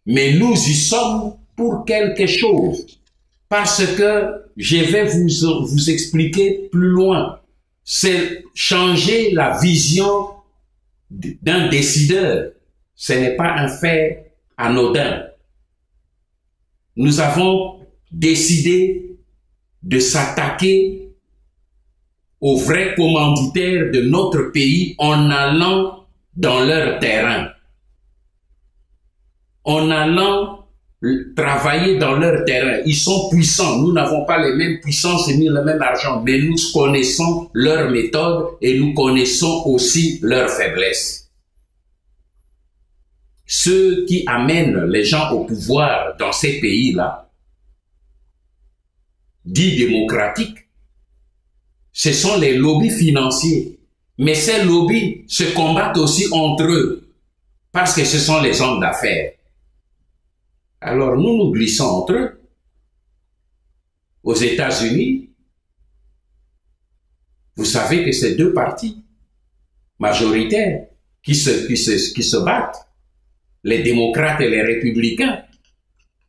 mais nous y sommes pour quelque chose. Parce que je vais vous expliquer plus loin. C'est changer la vision d'un décideur. Ce n'est pas un fait anodin. Nous avons décidé de s'attaquer aux vrais commanditaires de notre pays en allant dans leur terrain, en allant travailler dans leur terrain. Ils sont puissants. Nous n'avons pas les mêmes puissances ni le même argent, mais nous connaissons leurs méthodes et nous connaissons aussi leurs faiblesses. Ceux qui amènent les gens au pouvoir dans ces pays-là, dits démocratiques, ce sont les lobbies financiers. Mais ces lobbies se combattent aussi entre eux, parce que ce sont les hommes d'affaires. Alors nous nous glissons entre eux. Aux États-Unis, vous savez que c'est deux partis majoritaires qui se battent, les démocrates et les républicains.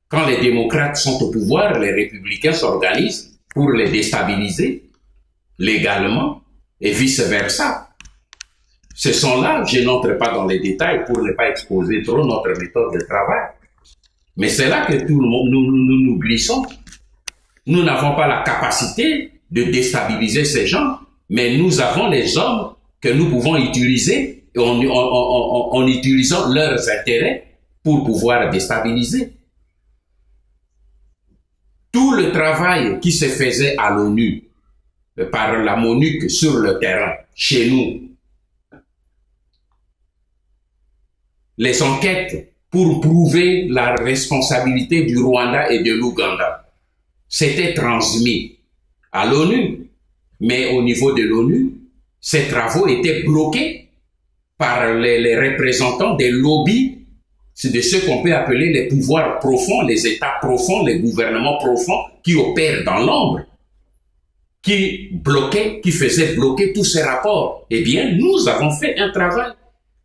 Quand les démocrates sont au pouvoir, les républicains s'organisent pour les déstabiliser légalement et vice-versa. Ce sont là, je n'entre pas dans les détails pour ne pas exposer trop notre méthode de travail. Mais c'est là que tout le monde, nous glissons. Nous n'avons pas la capacité de déstabiliser ces gens, mais nous avons les hommes que nous pouvons utiliser en utilisant leurs intérêts pour pouvoir déstabiliser. Tout le travail qui se faisait à l'ONU par la MONUC sur le terrain, chez nous, les enquêtes pour prouver la responsabilité du Rwanda et de l'Ouganda, c'était transmis à l'ONU. Mais au niveau de l'ONU, ces travaux étaient bloqués par les représentants des lobbies, c'est de ceux qu'on peut appeler les pouvoirs profonds, les États profonds, les gouvernements profonds qui opèrent dans l'ombre, qui faisaient bloquer tous ces rapports. Eh bien, nous avons fait un travail.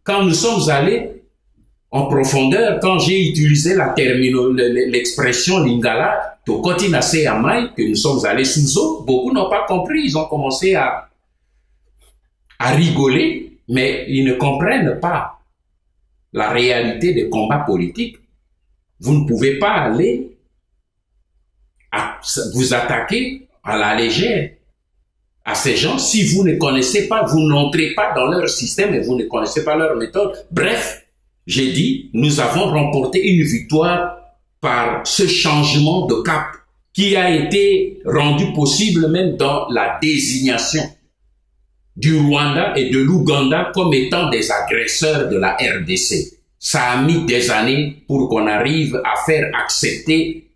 Quand nous sommes allés en profondeur, quand j'ai utilisé l'expression Lingala, Tokoti Nase Amai, que nous sommes allés sous eau, beaucoup n'ont pas compris, ils ont commencé à rigoler, mais ils ne comprennent pas la réalité des combats politiques. Vous ne pouvez pas aller vous attaquer à la légère à ces gens si vous ne connaissez pas, vous n'entrez pas dans leur système et vous ne connaissez pas leur méthode. Bref, j'ai dit, nous avons remporté une victoire par ce changement de cap qui a été rendu possible même dans la désignation du Rwanda et de l'Ouganda comme étant des agresseurs de la RDC. Ça a mis des années pour qu'on arrive à faire accepter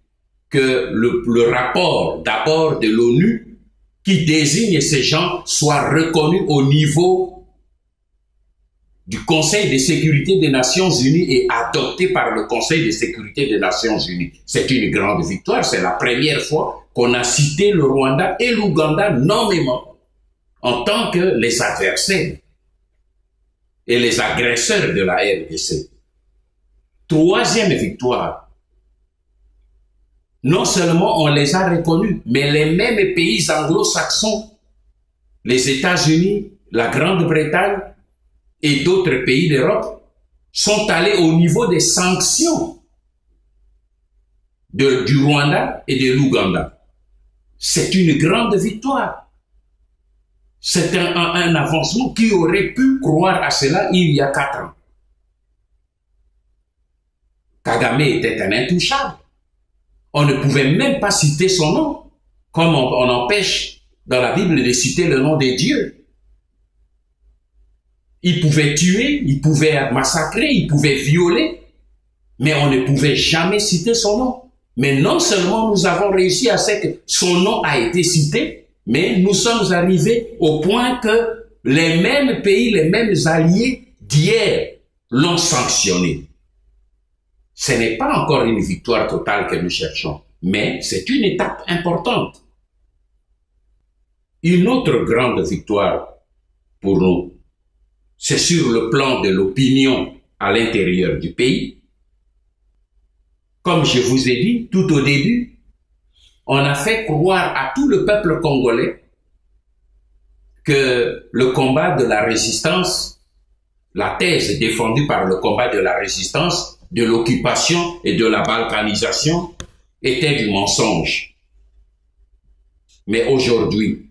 que le rapport d'abord de l'ONU qui désigne ces gens soit reconnu au niveau du Conseil de sécurité des Nations Unies et adopté par le Conseil de sécurité des Nations Unies. C'est une grande victoire. C'est la première fois qu'on a cité le Rwanda et l'Ouganda nommément en tant que les adversaires et les agresseurs de la RDC. Troisième victoire. Non seulement on les a reconnus, mais les mêmes pays anglo-saxons, les États-Unis, la Grande-Bretagne, et d'autres pays d'Europe sont allés au niveau des sanctions du Rwanda et de l'Ouganda. C'est une grande victoire. C'est un avancement. Qui aurait pu croire à cela il y a 4 ans? Kagame était un intouchable. On ne pouvait même pas citer son nom, comme on empêche dans la Bible de citer le nom des dieux. Il pouvait tuer, il pouvait massacrer, il pouvait violer, mais on ne pouvait jamais citer son nom. Mais non seulement nous avons réussi à ce que son nom a été cité, mais nous sommes arrivés au point que les mêmes pays, les mêmes alliés d'hier l'ont sanctionné. Ce n'est pas encore une victoire totale que nous cherchons, mais c'est une étape importante. Une autre grande victoire pour nous, c'est sur le plan de l'opinion à l'intérieur du pays. Comme je vous ai dit tout au début, on a fait croire à tout le peuple congolais que le combat de la résistance, la thèse défendue par le combat de la résistance, de l'occupation et de la balkanisation était du mensonge. Mais aujourd'hui,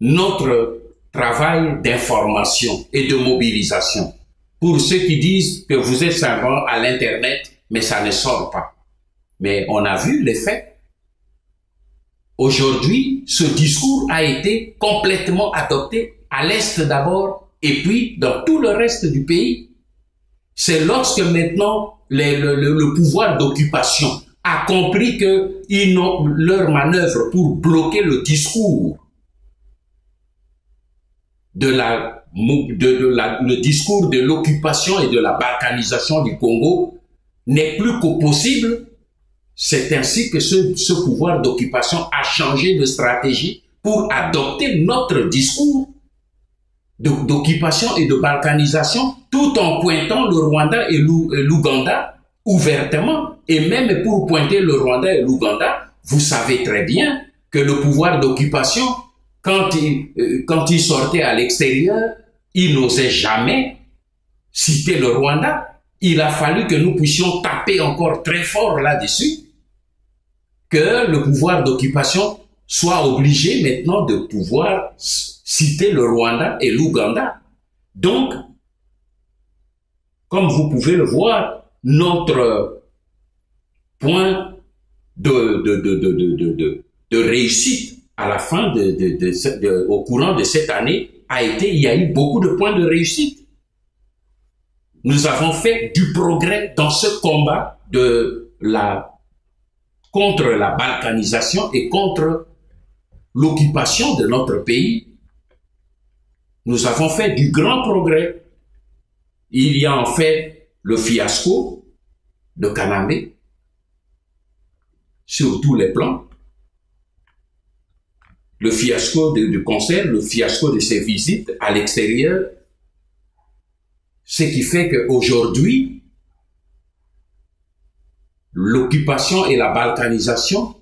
notre travail d'information et de mobilisation, pour ceux qui disent que vous êtes simplement à l'Internet, mais ça ne sort pas. Mais on a vu les faits. Aujourd'hui, ce discours a été complètement adopté à l'Est d'abord et puis dans tout le reste du pays. C'est lorsque maintenant le pouvoir d'occupation a compris qu'ils n'ont leur manœuvre pour bloquer le discours le discours de l'occupation et de la balkanisation du Congo n'est plus qu'au possible. C'est ainsi que ce pouvoir d'occupation a changé de stratégie pour adopter notre discours d'occupation et de balkanisation, tout en pointant le Rwanda et l'Ouganda ouvertement. Et même pour pointer le Rwanda et l'Ouganda, vous savez très bien que le pouvoir d'occupation, quand il sortait à l'extérieur, il n'osait jamais citer le Rwanda. Il a fallu que nous puissions taper encore très fort là-dessus, que le pouvoir d'occupation soit obligé maintenant de pouvoir citer le Rwanda et l'Ouganda. Donc, comme vous pouvez le voir, notre point de réussite à la fin au courant de cette année il y a eu beaucoup de points de réussite. Nous avons fait du progrès dans ce combat contre la balkanisation et contre l'occupation de notre pays. Nous avons fait du grand progrès. Il y a en fait le fiasco de Kanambe sur tous les plans. Le fiasco du concert, le fiasco de ses visites à l'extérieur. Ce qui fait qu'aujourd'hui, l'occupation et la balkanisation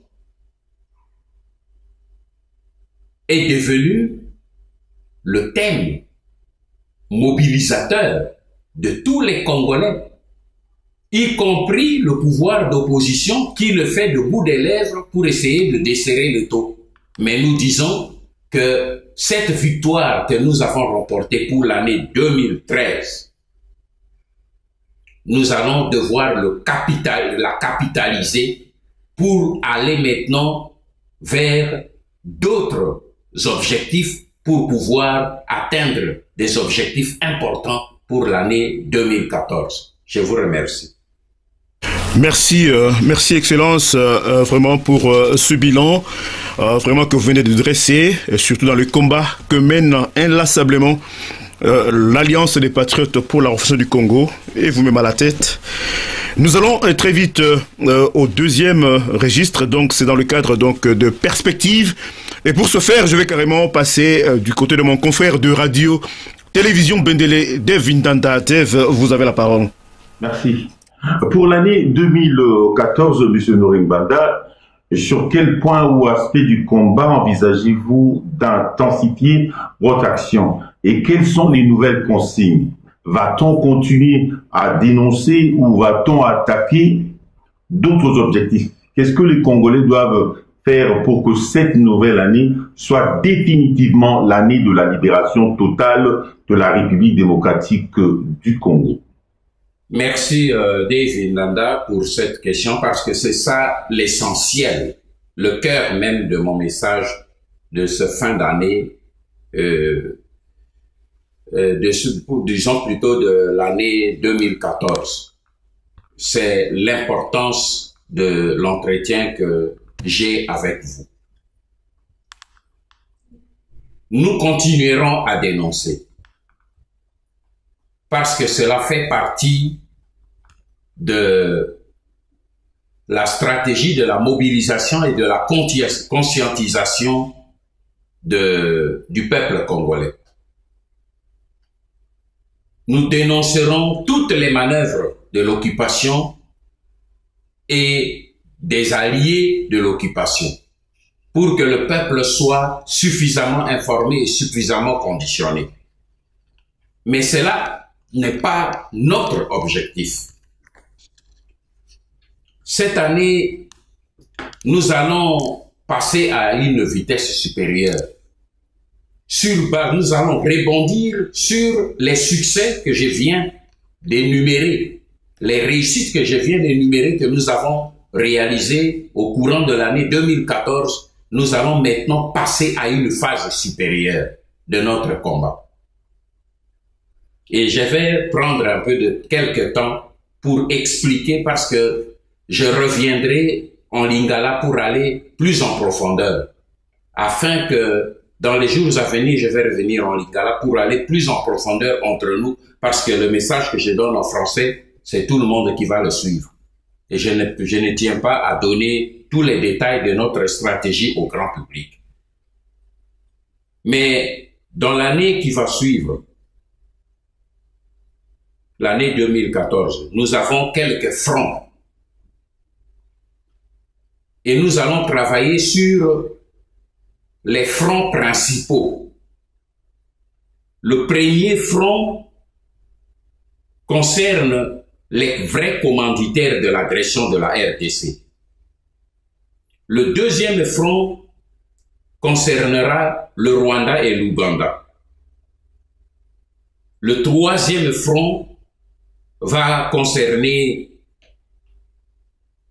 est devenue le thème mobilisateur de tous les Congolais, y compris le pouvoir d'opposition qui le fait de bout des lèvres pour essayer de desserrer le taux. Mais nous disons que cette victoire que nous avons remportée pour l'année 2013, nous allons devoir la capitaliser pour aller maintenant vers d'autres objectifs pour pouvoir atteindre des objectifs importants pour l'année 2014. Je vous remercie. Merci, merci Excellence, vraiment pour ce bilan, vraiment que vous venez de dresser, surtout dans le combat que mène inlassablement l'Alliance des Patriotes pour la refondation du Congo, et vous-même à la tête. Nous allons très vite au deuxième registre, donc c'est dans le cadre donc de perspectives. Et pour ce faire, je vais carrément passer du côté de mon confrère de radio, télévision Bendele, Dev Indanda. Dev, vous avez la parole. Merci. Pour l'année 2014, M. Noringbanda, sur quel point ou aspect du combat envisagez-vous d'intensifier votre action? Et quelles sont les nouvelles consignes? Va-t-on continuer à dénoncer ou va-t-on attaquer d'autres objectifs? Qu'est-ce que les Congolais doivent faire pour que cette nouvelle année soit définitivement l'année de la libération totale de la République démocratique du Congo? Merci Dave Nanda pour cette question parce que c'est ça l'essentiel, le cœur même de mon message de ce fin d'année, disons plutôt de l'année 2014. C'est l'importance de l'entretien que j'ai avec vous. Nous continuerons à dénoncer parce que cela fait partie de la stratégie de la mobilisation et de la conscientisation du peuple congolais. Nous dénoncerons toutes les manœuvres de l'occupation et des alliés de l'occupation pour que le peuple soit suffisamment informé et suffisamment conditionné. Mais cela n'est pas notre objectif. Cette année, nous allons passer à une vitesse supérieure. Nous allons rebondir sur les succès que je viens d'énumérer, les réussites que je viens d'énumérer que nous avons réalisées au courant de l'année 2014. Nous allons maintenant passer à une phase supérieure de notre combat. Et je vais prendre un peu de quelques temps pour expliquer parce que je reviendrai en lingala pour aller plus en profondeur afin que dans les jours à venir, je vais revenir en lingala pour aller plus en profondeur entre nous parce que le message que je donne en français, c'est tout le monde qui va le suivre. Et je ne tiens pas à donner tous les détails de notre stratégie au grand public. Mais dans l'année qui va suivre, l'année 2014, nous avons quelques fronts. Et nous allons travailler sur les fronts principaux. Le premier front concerne les vrais commanditaires de l'agression de la RDC. Le deuxième front concernera le Rwanda et l'Ouganda. Le troisième front va concerner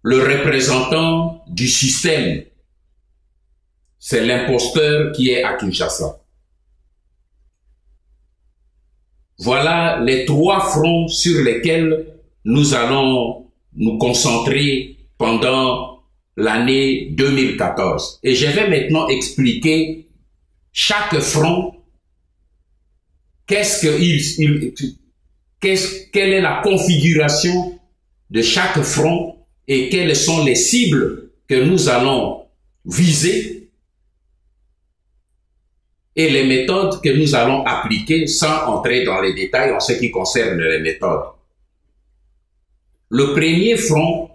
le représentant du système. C'est l'imposteur qui est à Kinshasa. Voilà les trois fronts sur lesquels nous allons nous concentrer pendant l'année 2014. Et je vais maintenant expliquer chaque front, quelle est la configuration de chaque front et quelles sont les cibles que nous allons viser et les méthodes que nous allons appliquer sans entrer dans les détails en ce qui concerne les méthodes. Le premier front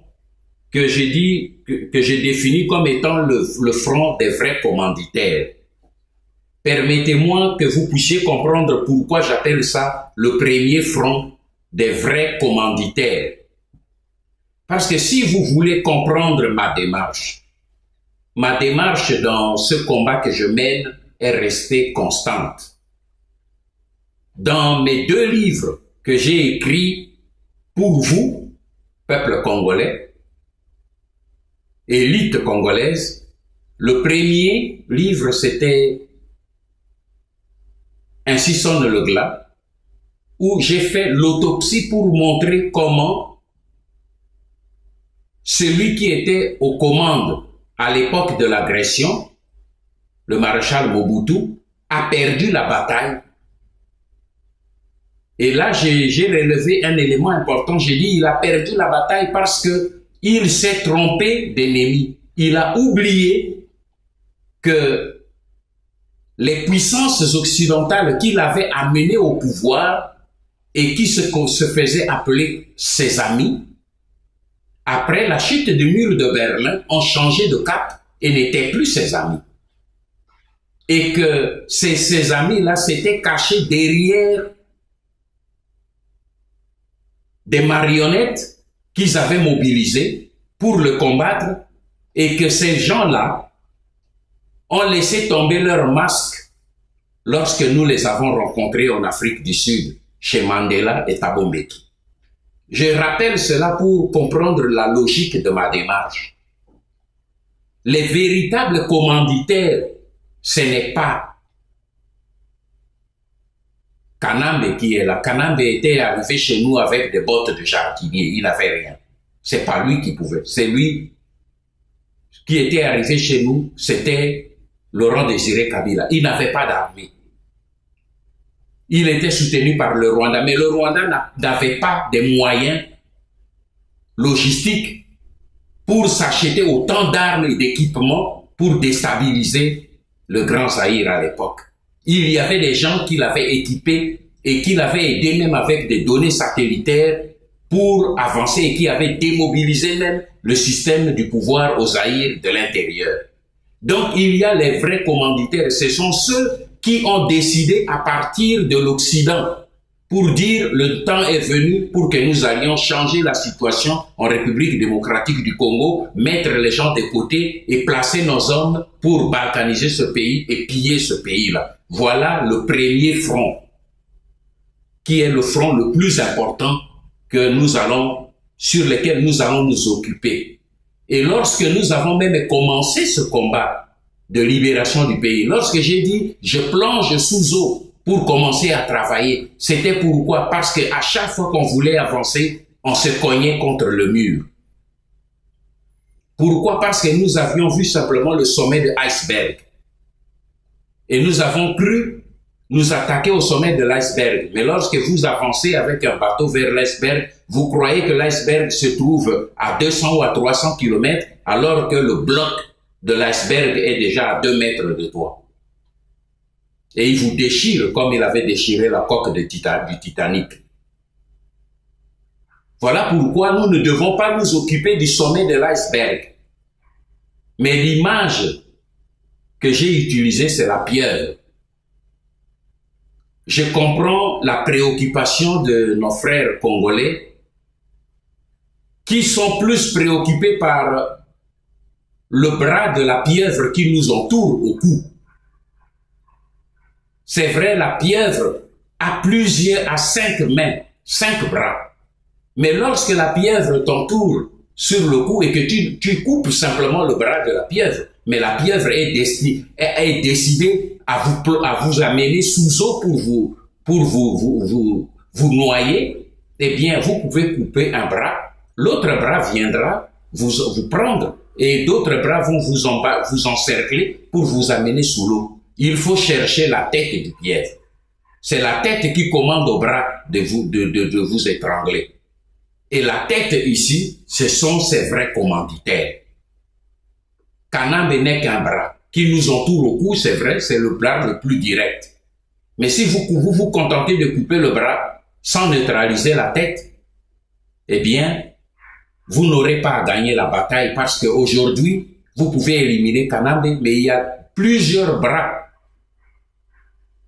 que j'ai défini comme étant le front des vrais commanditaires. Permettez-moi que vous puissiez comprendre pourquoi j'appelle ça le premier front des vrais commanditaires. Parce que si vous voulez comprendre ma démarche dans ce combat que je mène est restée constante. Dans mes deux livres que j'ai écrits pour vous, peuple congolais, élite congolaise, le premier livre c'était Ainsi sonne le glas, où j'ai fait l'autopsie pour montrer comment celui qui était aux commandes à l'époque de l'agression, le maréchal Mobutu, a perdu la bataille. Et là, j'ai relevé un élément important. J'ai dit, il a perdu la bataille parce que il s'est trompé d'ennemi. Il a oublié que les puissances occidentales qu'il avait amenées au pouvoir et qui se faisaient appeler ses amis, après la chute du mur de Berlin, ont changé de cap et n'étaient plus ses amis. et que ces amis-là s'étaient cachés derrière des marionnettes qu'ils avaient mobilisées pour le combattre et que ces gens-là ont laissé tomber leur masque lorsque nous les avons rencontrés en Afrique du Sud, chez Mandela et Thabo Mbeki. Je rappelle cela pour comprendre la logique de ma démarche. Les véritables commanditaires, ce n'est pas Kanambe qui est là. Kanambe était arrivé chez nous avec des bottes de jardinier. Il n'avait rien. C'est pas lui qui pouvait. C'est lui qui était arrivé chez nous. C'était Laurent Désiré Kabila. Il n'avait pas d'armée. Il était soutenu par le Rwanda. Mais le Rwanda n'avait pas des moyens logistiques pour s'acheter autant d'armes et d'équipements pour déstabiliser le Grand Zaïre à l'époque. Il y avait des gens qui l'avaient équipé et qui l'avaient aidé même avec des données satellitaires pour avancer et qui avaient démobilisé même le système du pouvoir au Zaïre de l'intérieur. Donc il y a les vrais commanditaires, ce sont ceux qui ont décidé à partir de l'Occident pour dire le temps est venu pour que nous allions changer la situation en République démocratique du Congo, mettre les gens de côté et placer nos hommes pour balkaniser ce pays et piller ce pays-là. Voilà le premier front, qui est le front le plus important sur lequel nous allons nous occuper. Et lorsque nous avons même commencé ce combat de libération du pays, lorsque j'ai dit je plonge sous eau pour commencer à travailler, c'était pourquoi? Parce que à chaque fois qu'on voulait avancer, on se cognait contre le mur. Pourquoi? Parce que nous avions vu simplement le sommet de l'iceberg. Et nous avons cru nous attaquer au sommet de l'iceberg. Mais lorsque vous avancez avec un bateau vers l'iceberg, vous croyez que l'iceberg se trouve à 200 ou à 300 km, alors que le bloc de l'iceberg est déjà à 2 mètres de toi. Et il vous déchire comme il avait déchiré la coque du Titanic. Voilà pourquoi nous ne devons pas nous occuper du sommet de l'iceberg. Mais l'image que j'ai utilisée, c'est la pieuvre. Je comprends la préoccupation de nos frères congolais qui sont plus préoccupés par le bras de la pieuvre qui nous entoure au cou. C'est vrai, la pieuvre a 5 mains, 5 bras. Mais lorsque la pieuvre t'entoure sur le cou et que tu coupes simplement le bras de la pieuvre, mais la pieuvre est décidée à vous amener sous eau pour vous noyer, eh bien, vous pouvez couper un bras, l'autre bras viendra vous prendre et d'autres bras vont vous encercler pour vous amener sous l'eau. Il faut chercher la tête du pieuvre. C'est la tête qui commande au bras de vous étrangler. Et la tête ici, ce sont ces vrais commanditaires. Kanambe n'est qu'un bras qui nous entoure au cou, c'est vrai, c'est le bras le plus direct. Mais si vous vous contentez de couper le bras sans neutraliser la tête, eh bien, vous n'aurez pas à gagner la bataille parce qu'aujourd'hui, vous pouvez éliminer Kanambe, mais il y a plusieurs bras,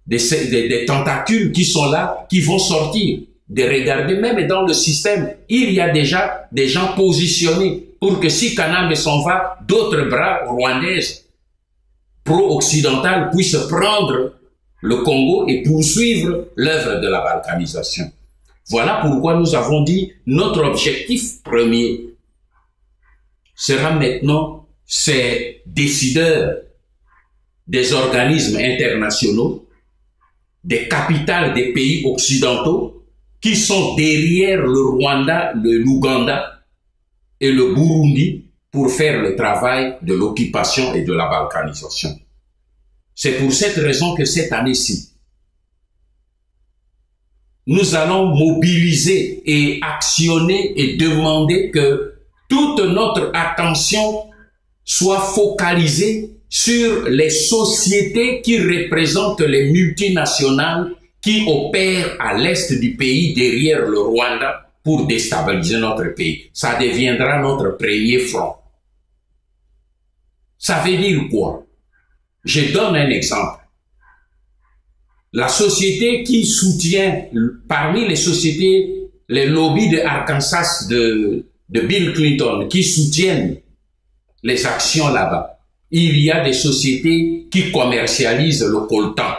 des tentacules qui sont là, qui vont sortir. De regarder, même dans le système, il y a déjà des gens positionnés pour que si Kanambe s'en va, d'autres bras rwandaises pro-occidentales puissent prendre le Congo et poursuivre l'œuvre de la balkanisation. Voilà pourquoi nous avons dit notre objectif premier sera maintenant ces décideurs des organismes internationaux, des capitales des pays occidentaux qui sont derrière le Rwanda, l'Ouganda et le Burundi pour faire le travail de l'occupation et de la balkanisation. C'est pour cette raison que cette année-ci, nous allons mobiliser et actionner et demander que toute notre attention soit focalisée sur les sociétés qui représentent les multinationales qui opèrent à l'est du pays derrière le Rwanda pour déstabiliser notre pays. Ça deviendra notre premier front. Ça veut dire quoi? Je donne un exemple. La société qui soutient, parmi les sociétés, les lobbies de Arkansas de Bill Clinton, qui soutiennent les actions là-bas, il y a des sociétés qui commercialisent le coltan,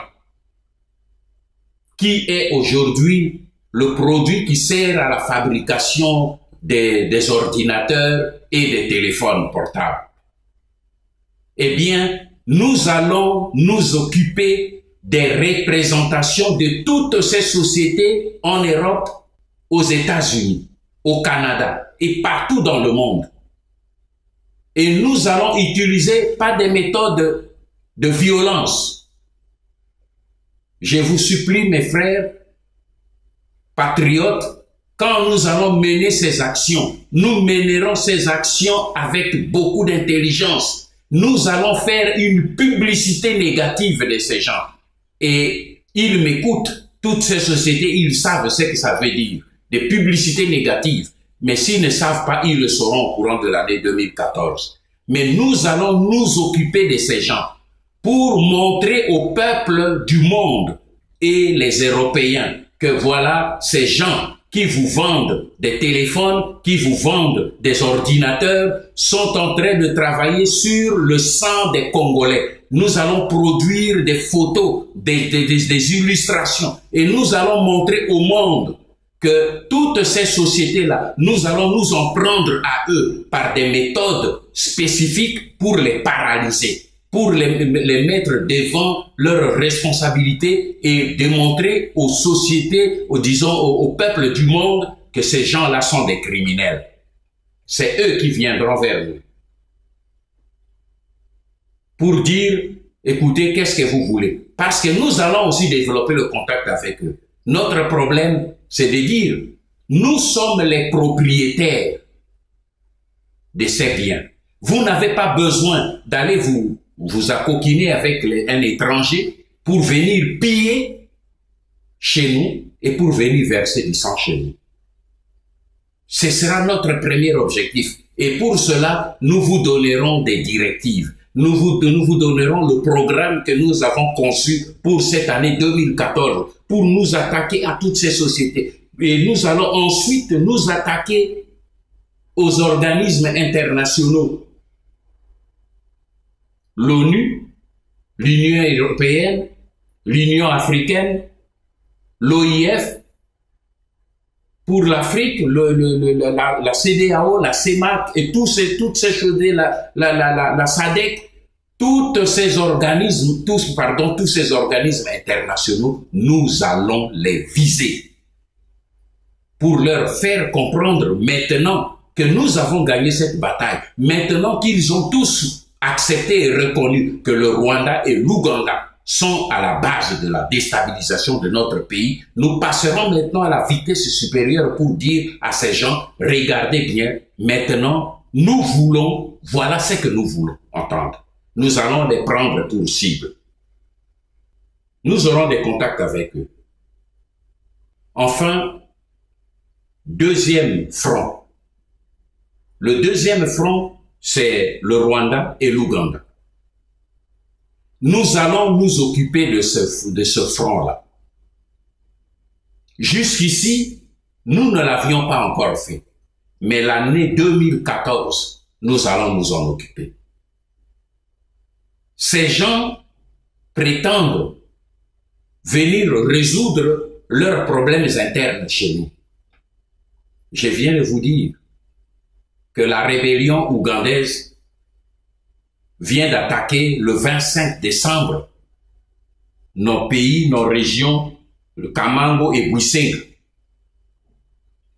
qui est aujourd'hui le produit qui sert à la fabrication des ordinateurs et des téléphones portables. Eh bien, nous allons nous occuper des représentations de toutes ces sociétés en Europe, aux États-Unis, au Canada et partout dans le monde. Et nous allons utiliser pas des méthodes de violence. Je vous supplie, mes frères patriotes, quand nous allons mener ces actions, nous mènerons ces actions avec beaucoup d'intelligence. Nous allons faire une publicité négative de ces gens. Et ils m'écoutent, toutes ces sociétés, ils savent ce que ça veut dire, des publicités négatives. Mais s'ils ne savent pas, ils le sauront au courant de l'année 2014. Mais nous allons nous occuper de ces gens pour montrer au peuple du monde et les Européens que voilà ces gens qui vous vendent des téléphones, qui vous vendent des ordinateurs, sont en train de travailler sur le sang des Congolais. Nous allons produire des photos, des illustrations, et nous allons montrer au monde que toutes ces sociétés-là, nous allons nous en prendre à eux par des méthodes spécifiques pour les paralyser, pour les mettre devant leurs responsabilités et démontrer aux sociétés, au peuple du monde, que ces gens-là sont des criminels. C'est eux qui viendront vers nous pour dire, écoutez, qu'est-ce que vous voulez? Parce que nous allons aussi développer le contact avec eux. Notre problème, c'est de dire, nous sommes les propriétaires de ces biens. Vous n'avez pas besoin d'aller vous accoquiner avec un étranger pour venir piller chez nous et pour venir verser du sang chez nous. Ce sera notre premier objectif. Et pour cela, nous vous donnerons des directives. Nous vous donnerons le programme que nous avons conçu pour cette année 2014 pour nous attaquer à toutes ces sociétés. Et nous allons ensuite nous attaquer aux organismes internationaux. L'ONU, l'Union européenne, l'Union africaine, l'OIF, pour l'Afrique, la CEDEAO, la CEMAC et toutes ces choses, la SADC, tous ces organismes internationaux, nous allons les viser pour leur faire comprendre maintenant que nous avons gagné cette bataille, maintenant qu'ils ont tous accepté et reconnu que le Rwanda et l'Ouganda sont à la base de la déstabilisation de notre pays. Nous passerons maintenant à la vitesse supérieure pour dire à ces gens, regardez bien, maintenant, nous voulons, voilà ce que nous voulons entendre. Nous allons les prendre pour cible. Nous aurons des contacts avec eux. Enfin, deuxième front. Le deuxième front, c'est le Rwanda et l'Ouganda. Nous allons nous occuper de ce front-là. Jusqu'ici, nous ne l'avions pas encore fait. Mais l'année 2014, nous allons nous en occuper. Ces gens prétendent venir résoudre leurs problèmes internes chez nous. Je viens de vous dire que la rébellion ougandaise vient d'attaquer le 25 décembre nos pays, nos régions, le Kamango et Bouissenga.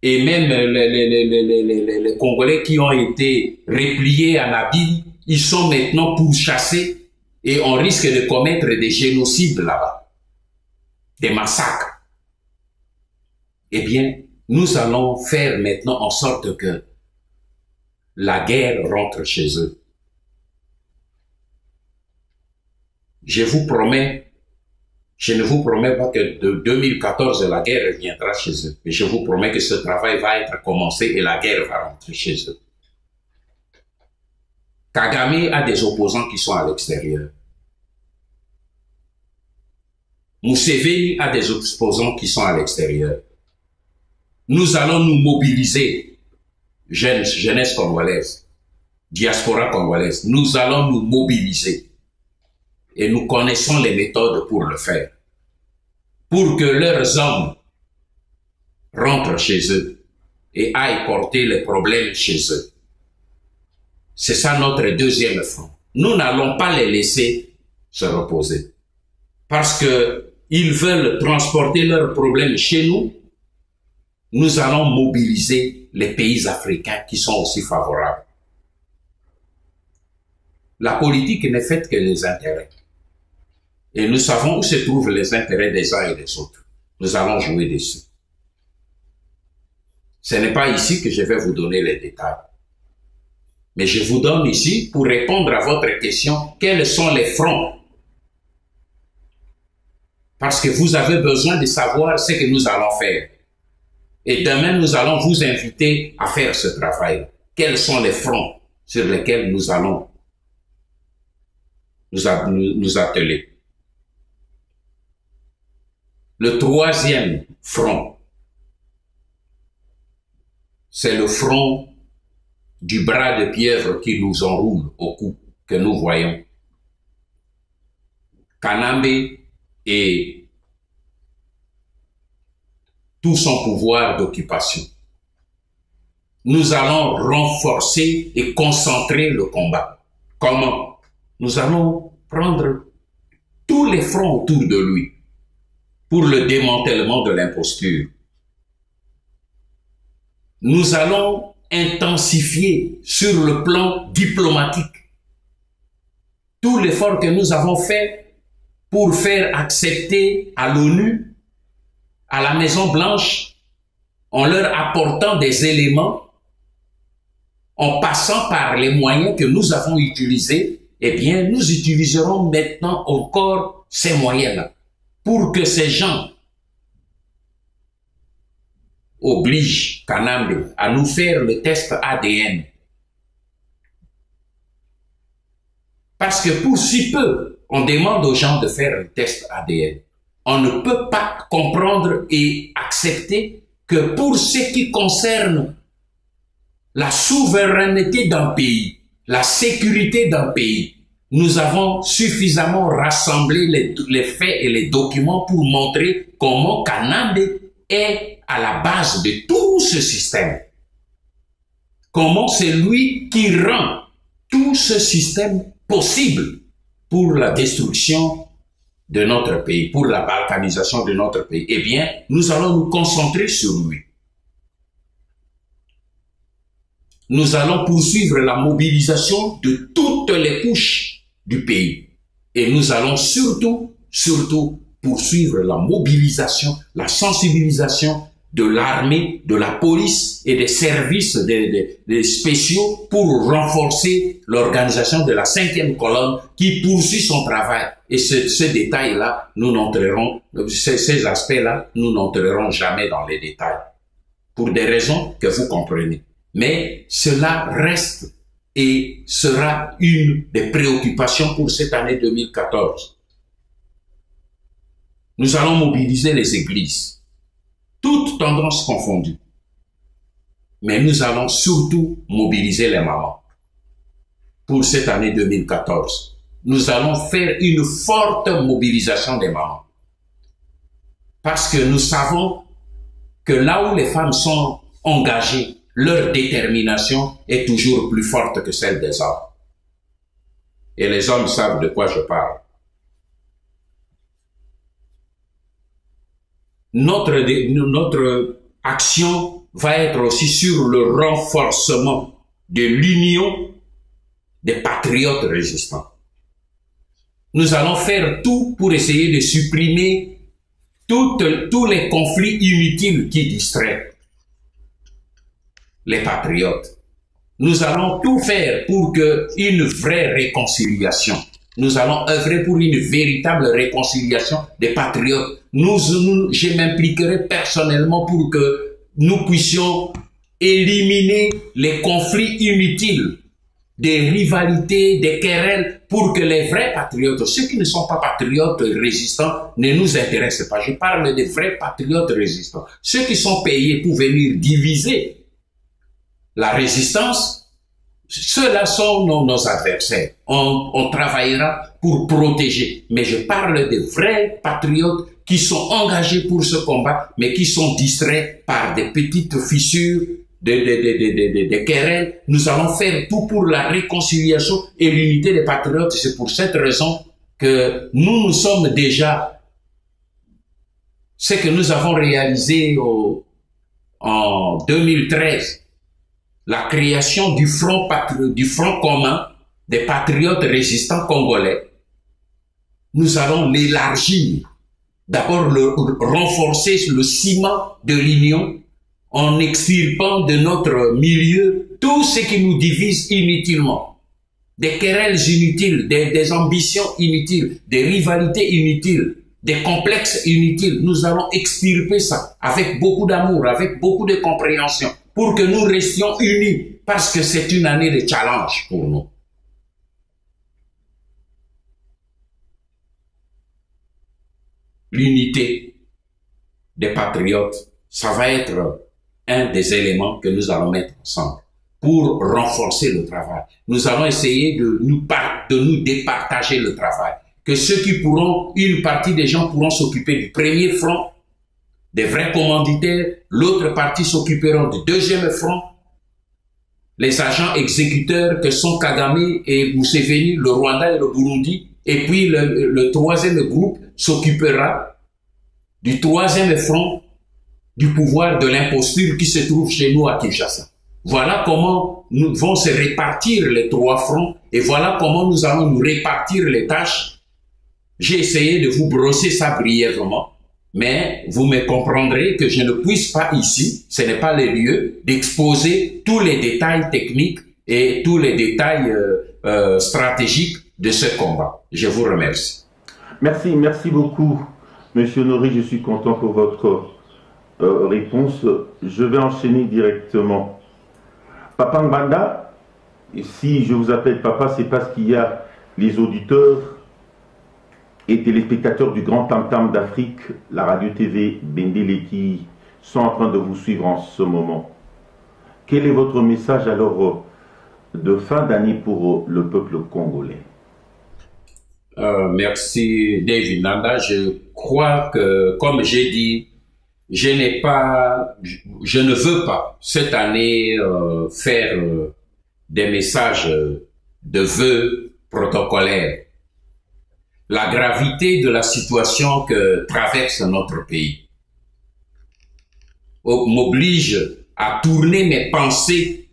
Et même les Congolais qui ont été repliés à Nabil, ils sont maintenant pourchassés et on risque de commettre des génocides là-bas, des massacres. Eh bien, nous allons faire maintenant en sorte que la guerre rentre chez eux. Je vous promets, je ne vous promets pas que de 2014 la guerre reviendra chez eux, mais je vous promets que ce travail va être commencé et la guerre va rentrer chez eux. Kagame a des opposants qui sont à l'extérieur. Museveni a des opposants qui sont à l'extérieur. Nous allons nous mobiliser, jeunesse congolaise, diaspora congolaise. Nous allons nous mobiliser. Et nous connaissons les méthodes pour le faire. Pour que leurs hommes rentrent chez eux et aillent porter les problèmes chez eux. C'est ça notre deuxième front. Nous n'allons pas les laisser se reposer. Parce que ils veulent transporter leurs problèmes chez nous. Nous allons mobiliser les pays africains qui sont aussi favorables. La politique n'est faite que des intérêts. Et nous savons où se trouvent les intérêts des uns et des autres. Nous allons jouer dessus. Ce n'est pas ici que je vais vous donner les détails. Mais je vous donne ici, pour répondre à votre question, quels sont les fronts. Parce que vous avez besoin de savoir ce que nous allons faire. Et demain, nous allons vous inviter à faire ce travail. Quels sont les fronts sur lesquels nous allons nous atteler. Le troisième front, c'est le front du bras de pierre qui nous enroule au cou, que nous voyons. Kanambe et tout son pouvoir d'occupation. Nous allons renforcer et concentrer le combat. Comment? Nous allons prendre tous les fronts autour de lui pour le démantèlement de l'imposture. Nous allons intensifier sur le plan diplomatique tout l'effort que nous avons fait pour faire accepter à l'ONU, à la Maison Blanche, en leur apportant des éléments, en passant par les moyens que nous avons utilisés. Eh bien, nous utiliserons maintenant encore ces moyens-là pour que ces gens obligent Kanambe à nous faire le test ADN. Parce que pour si peu, on demande aux gens de faire le test ADN. On ne peut pas comprendre et accepter que pour ce qui concerne la souveraineté d'un pays, la sécurité d'un pays, nous avons suffisamment rassemblé les faits et les documents pour montrer comment Kanambe est à la base de tout ce système. Comment c'est lui qui rend tout ce système possible pour la destruction de notre pays, pour la balkanisation de notre pays. Eh bien, nous allons nous concentrer sur lui. Nous allons poursuivre la mobilisation de toutes les couches du pays. Et nous allons surtout poursuivre la mobilisation, la sensibilisation de l'armée, de la police et des services des spéciaux pour renforcer l'organisation de la 5e colonne qui poursuit son travail. Et ce détail-là, nous n'entrerons, ces aspects-là, nous n'entrerons jamais dans les détails. Pour des raisons que vous comprenez. Mais cela reste et sera une des préoccupations pour cette année 2014. Nous allons mobiliser les églises, toutes tendances confondues. Mais nous allons surtout mobiliser les mamans pour cette année 2014. Nous allons faire une forte mobilisation des mamans. Parce que nous savons que là où les femmes sont engagées, leur détermination est toujours plus forte que celle des hommes. Et les hommes savent de quoi je parle. Notre action va être aussi sur le renforcement de l'union des patriotes résistants. Nous allons faire tout pour essayer de supprimer tous les conflits inutiles qui distraient les patriotes. Nous allons tout faire pour une vraie réconciliation. Nous allons œuvrer pour une véritable réconciliation des patriotes. Je m'impliquerai personnellement pour que nous puissions éliminer les conflits inutiles des rivalités, des querelles, pour que les vrais patriotes, ceux qui ne sont pas patriotes résistants, ne nous intéressent pas. Je parle des vrais patriotes résistants. Ceux qui sont payés pour venir diviser la résistance, ceux-là sont nos adversaires. On travaillera pour protéger. Mais je parle des vrais patriotes qui sont engagés pour ce combat, mais qui sont distraits par des petites fissures, des querelles. Nous allons faire tout pour la réconciliation et l'unité des patriotes. C'est pour cette raison que nous sommes déjà ce que nous avons réalisé en 2013, la création du front commun des patriotes résistants congolais. Nous allons l'élargir. D'abord, renforcer le ciment de l'union en extirpant de notre milieu tout ce qui nous divise inutilement. Des querelles inutiles, des ambitions inutiles, des rivalités inutiles, des complexes inutiles. Nous allons extirper ça avec beaucoup d'amour, avec beaucoup de compréhension, pour que nous restions unis, parce que c'est une année de challenge pour nous. L'unité des patriotes, ça va être un des éléments que nous allons mettre ensemble pour renforcer le travail. Nous allons essayer de nous départager le travail. Que ceux qui pourront, une partie des gens pourront s'occuper du premier front, des vrais commanditaires, l'autre partie s'occuperont du deuxième front, les agents exécuteurs que sont Kagame et Museveni, le Rwanda et le Burundi, et puis le troisième groupe s'occupera du troisième front du pouvoir de l'imposture qui se trouve chez nous à Kinshasa. Voilà comment nous vont se répartir les trois fronts et voilà comment nous allons nous répartir les tâches. J'ai essayé de vous brosser ça brièvement, mais vous me comprendrez que je ne puisse pas ici, ce n'est pas le lieu, d'exposer tous les détails techniques et tous les détails stratégiques de ce combat. Je vous remercie. Merci beaucoup, Monsieur Honoré. Je suis content pour votre réponse. Je vais enchaîner directement. Papa Ngbanda, si je vous appelle papa, c'est parce qu'il y a les auditeurs et téléspectateurs du Grand Tam Tam d'Afrique, la radio-TV Bendele, qui sont en train de vous suivre en ce moment. Quel est votre message alors de fin d'année pour le peuple congolais? Merci David Nanda. Je crois que, comme j'ai dit, je ne veux pas cette année faire des messages de vœux protocolaires. La gravité de la situation que traverse notre pays m'oblige à tourner mes pensées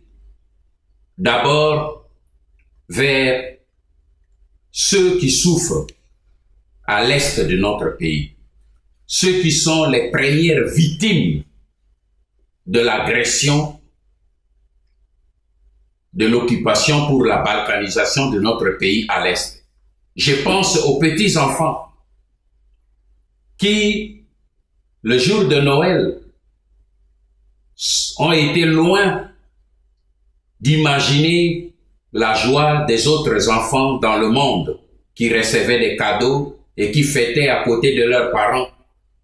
d'abord vers ceux qui souffrent à l'est de notre pays, ceux qui sont les premières victimes de l'agression, de l'occupation pour la balkanisation de notre pays à l'est. Je pense aux petits-enfants qui, le jour de Noël, ont été loin d'imaginer la joie des autres enfants dans le monde qui recevaient des cadeaux et qui fêtaient à côté de leurs parents.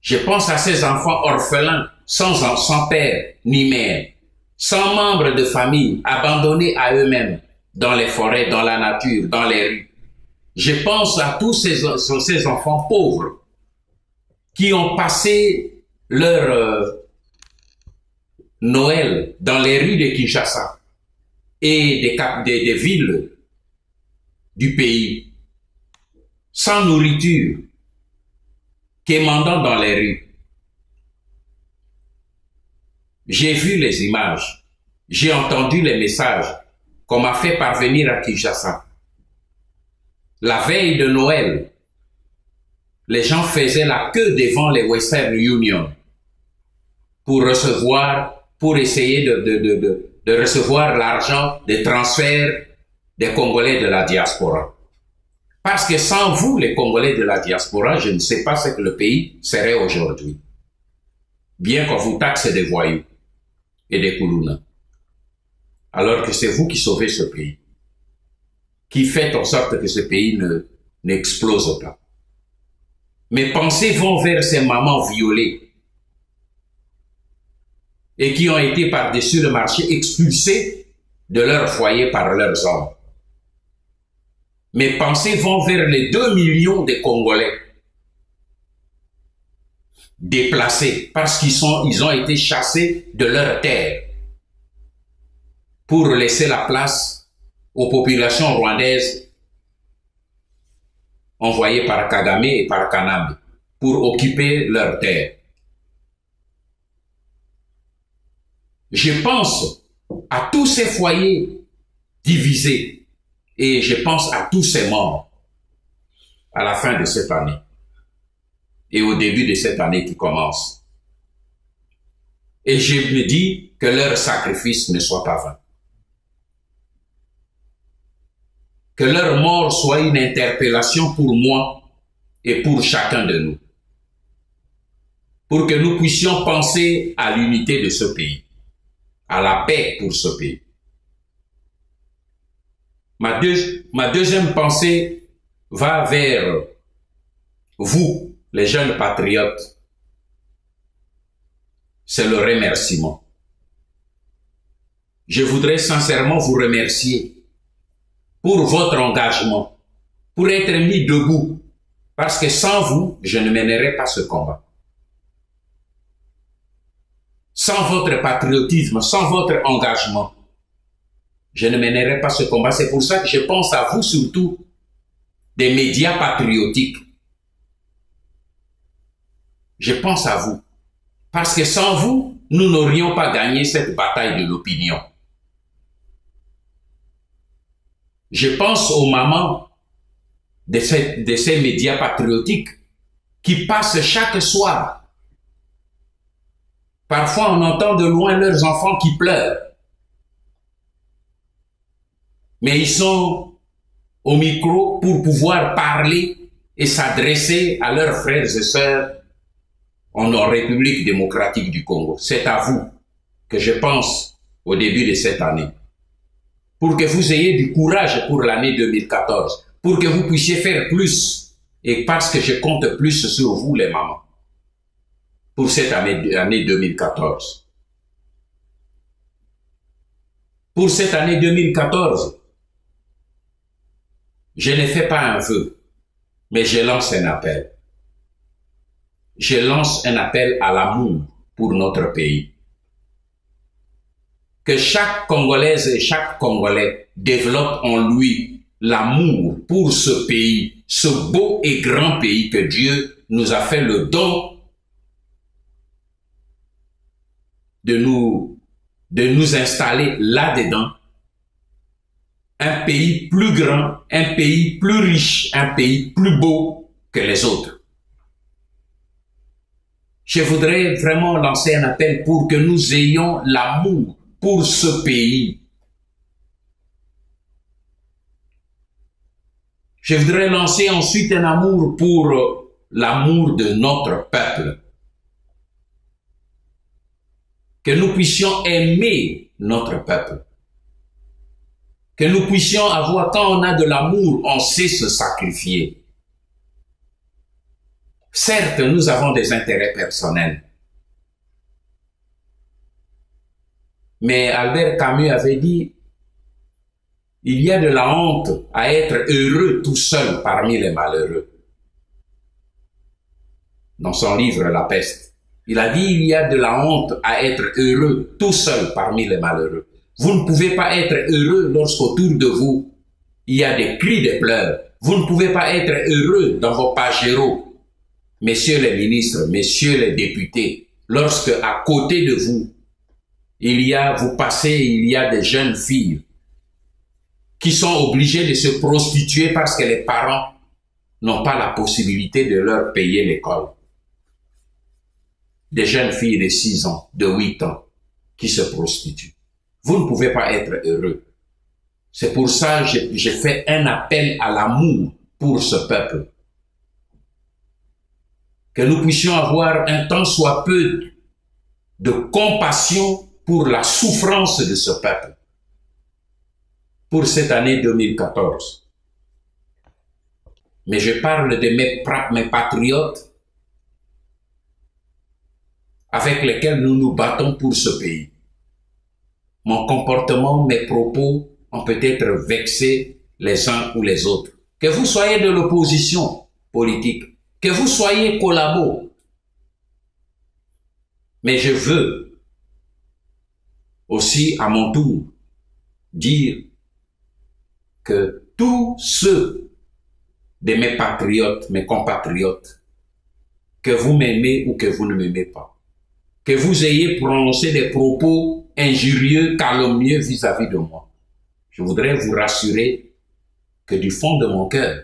Je pense à ces enfants orphelins, sans père ni mère, sans membres de famille, abandonnés à eux-mêmes, dans les forêts, dans la nature, dans les rues. Je pense à tous ces enfants pauvres qui ont passé leur Noël dans les rues de Kinshasa et des villes du pays, sans nourriture, quémandant dans les rues. J'ai vu les images, j'ai entendu les messages qu'on m'a fait parvenir à Kinshasa. La veille de Noël, les gens faisaient la queue devant les Western Union pour essayer de recevoir l'argent des transferts des Congolais de la diaspora. Parce que sans vous, les Congolais de la diaspora, je ne sais pas ce que le pays serait aujourd'hui. Bien qu'on vous taxe des voyous et des koulouna. Alors que c'est vous qui sauvez ce pays. qui fait en sorte que ce pays n'explose pas. Mes pensées vont vers ces mamans violées et qui ont été par-dessus le marché expulsées de leur foyer par leurs hommes. Mes pensées vont vers les 2 millions de Congolais déplacés parce qu'ils ont été chassés de leur terre pour laisser la place aux populations rwandaises envoyées par Kagame et par Kanambe pour occuper leur terre. Je pense à tous ces foyers divisés et je pense à tous ces morts à la fin de cette année et au début de cette année qui commence. Et je me dis que leur sacrifice ne soit pas vain. Que leur mort soit une interpellation pour moi et pour chacun de nous. Pour que nous puissions penser à l'unité de ce pays, à la paix pour ce pays. Ma deuxième pensée va vers vous, les jeunes patriotes. C'est le remerciement. Je voudrais sincèrement vous remercier pour votre engagement, pour être mis debout, parce que sans vous, je ne mènerai pas ce combat. Sans votre patriotisme, sans votre engagement, je ne mènerai pas ce combat. C'est pour ça que je pense à vous surtout, des médias patriotiques. Je pense à vous. Parce que sans vous, nous n'aurions pas gagné cette bataille de l'opinion. Je pense aux mamans de ces médias patriotiques qui passent chaque soir. Parfois, on entend de loin leurs enfants qui pleurent. Mais ils sont au micro pour pouvoir parler et s'adresser à leurs frères et sœurs en République démocratique du Congo. C'est à vous que je pense au début de cette année. Pour que vous ayez du courage pour l'année 2014. Pour que vous puissiez faire plus. Et parce que je compte plus sur vous, les mamans. Pour cette année 2014. Pour cette année 2014, je ne fais pas un vœu, mais je lance un appel. Je lance un appel à l'amour pour notre pays. Que chaque Congolaise et chaque Congolais développe en lui l'amour pour ce pays, ce beau et grand pays que Dieu nous a fait le don de nous installer là-dedans. Un pays plus grand, un pays plus riche, un pays plus beau que les autres. Je voudrais vraiment lancer un appel pour que nous ayons l'amour pour ce pays. Je voudrais lancer ensuite un amour pour l'amour de notre peuple. Que nous puissions aimer notre peuple. Que nous puissions avoir, quand on a de l'amour, on sait se sacrifier. Certes, nous avons des intérêts personnels. Mais Albert Camus avait dit, il y a de la honte à être heureux tout seul parmi les malheureux. Dans son livre La Peste, il a dit, il y a de la honte à être heureux tout seul parmi les malheureux. Vous ne pouvez pas être heureux lorsqu'autour de vous, il y a des cris de pleurs. Vous ne pouvez pas être heureux dans vos pagéros. Messieurs les ministres, messieurs les députés, lorsque à côté de vous, il y a des jeunes filles qui sont obligées de se prostituer parce que les parents n'ont pas la possibilité de leur payer l'école. Des jeunes filles de 6 ans, de 8 ans, qui se prostituent. Vous ne pouvez pas être heureux. C'est pour ça que je fais un appel à l'amour pour ce peuple. Que nous puissions avoir un tant soit peu de compassion pour la souffrance de ce peuple. pour cette année 2014. Mais je parle de mes patriotes avec lesquels nous nous battons pour ce pays. Mon comportement, mes propos ont peut-être vexé les uns ou les autres. Que vous soyez de l'opposition politique, que vous soyez collabo. Mais je veux aussi à mon tour dire que tous ceux de mes patriotes, mes compatriotes, que vous m'aimez ou que vous ne m'aimez pas, que vous ayez prononcé des propos injurieux, calomnieux vis-à-vis de moi, je voudrais vous rassurer que du fond de mon cœur,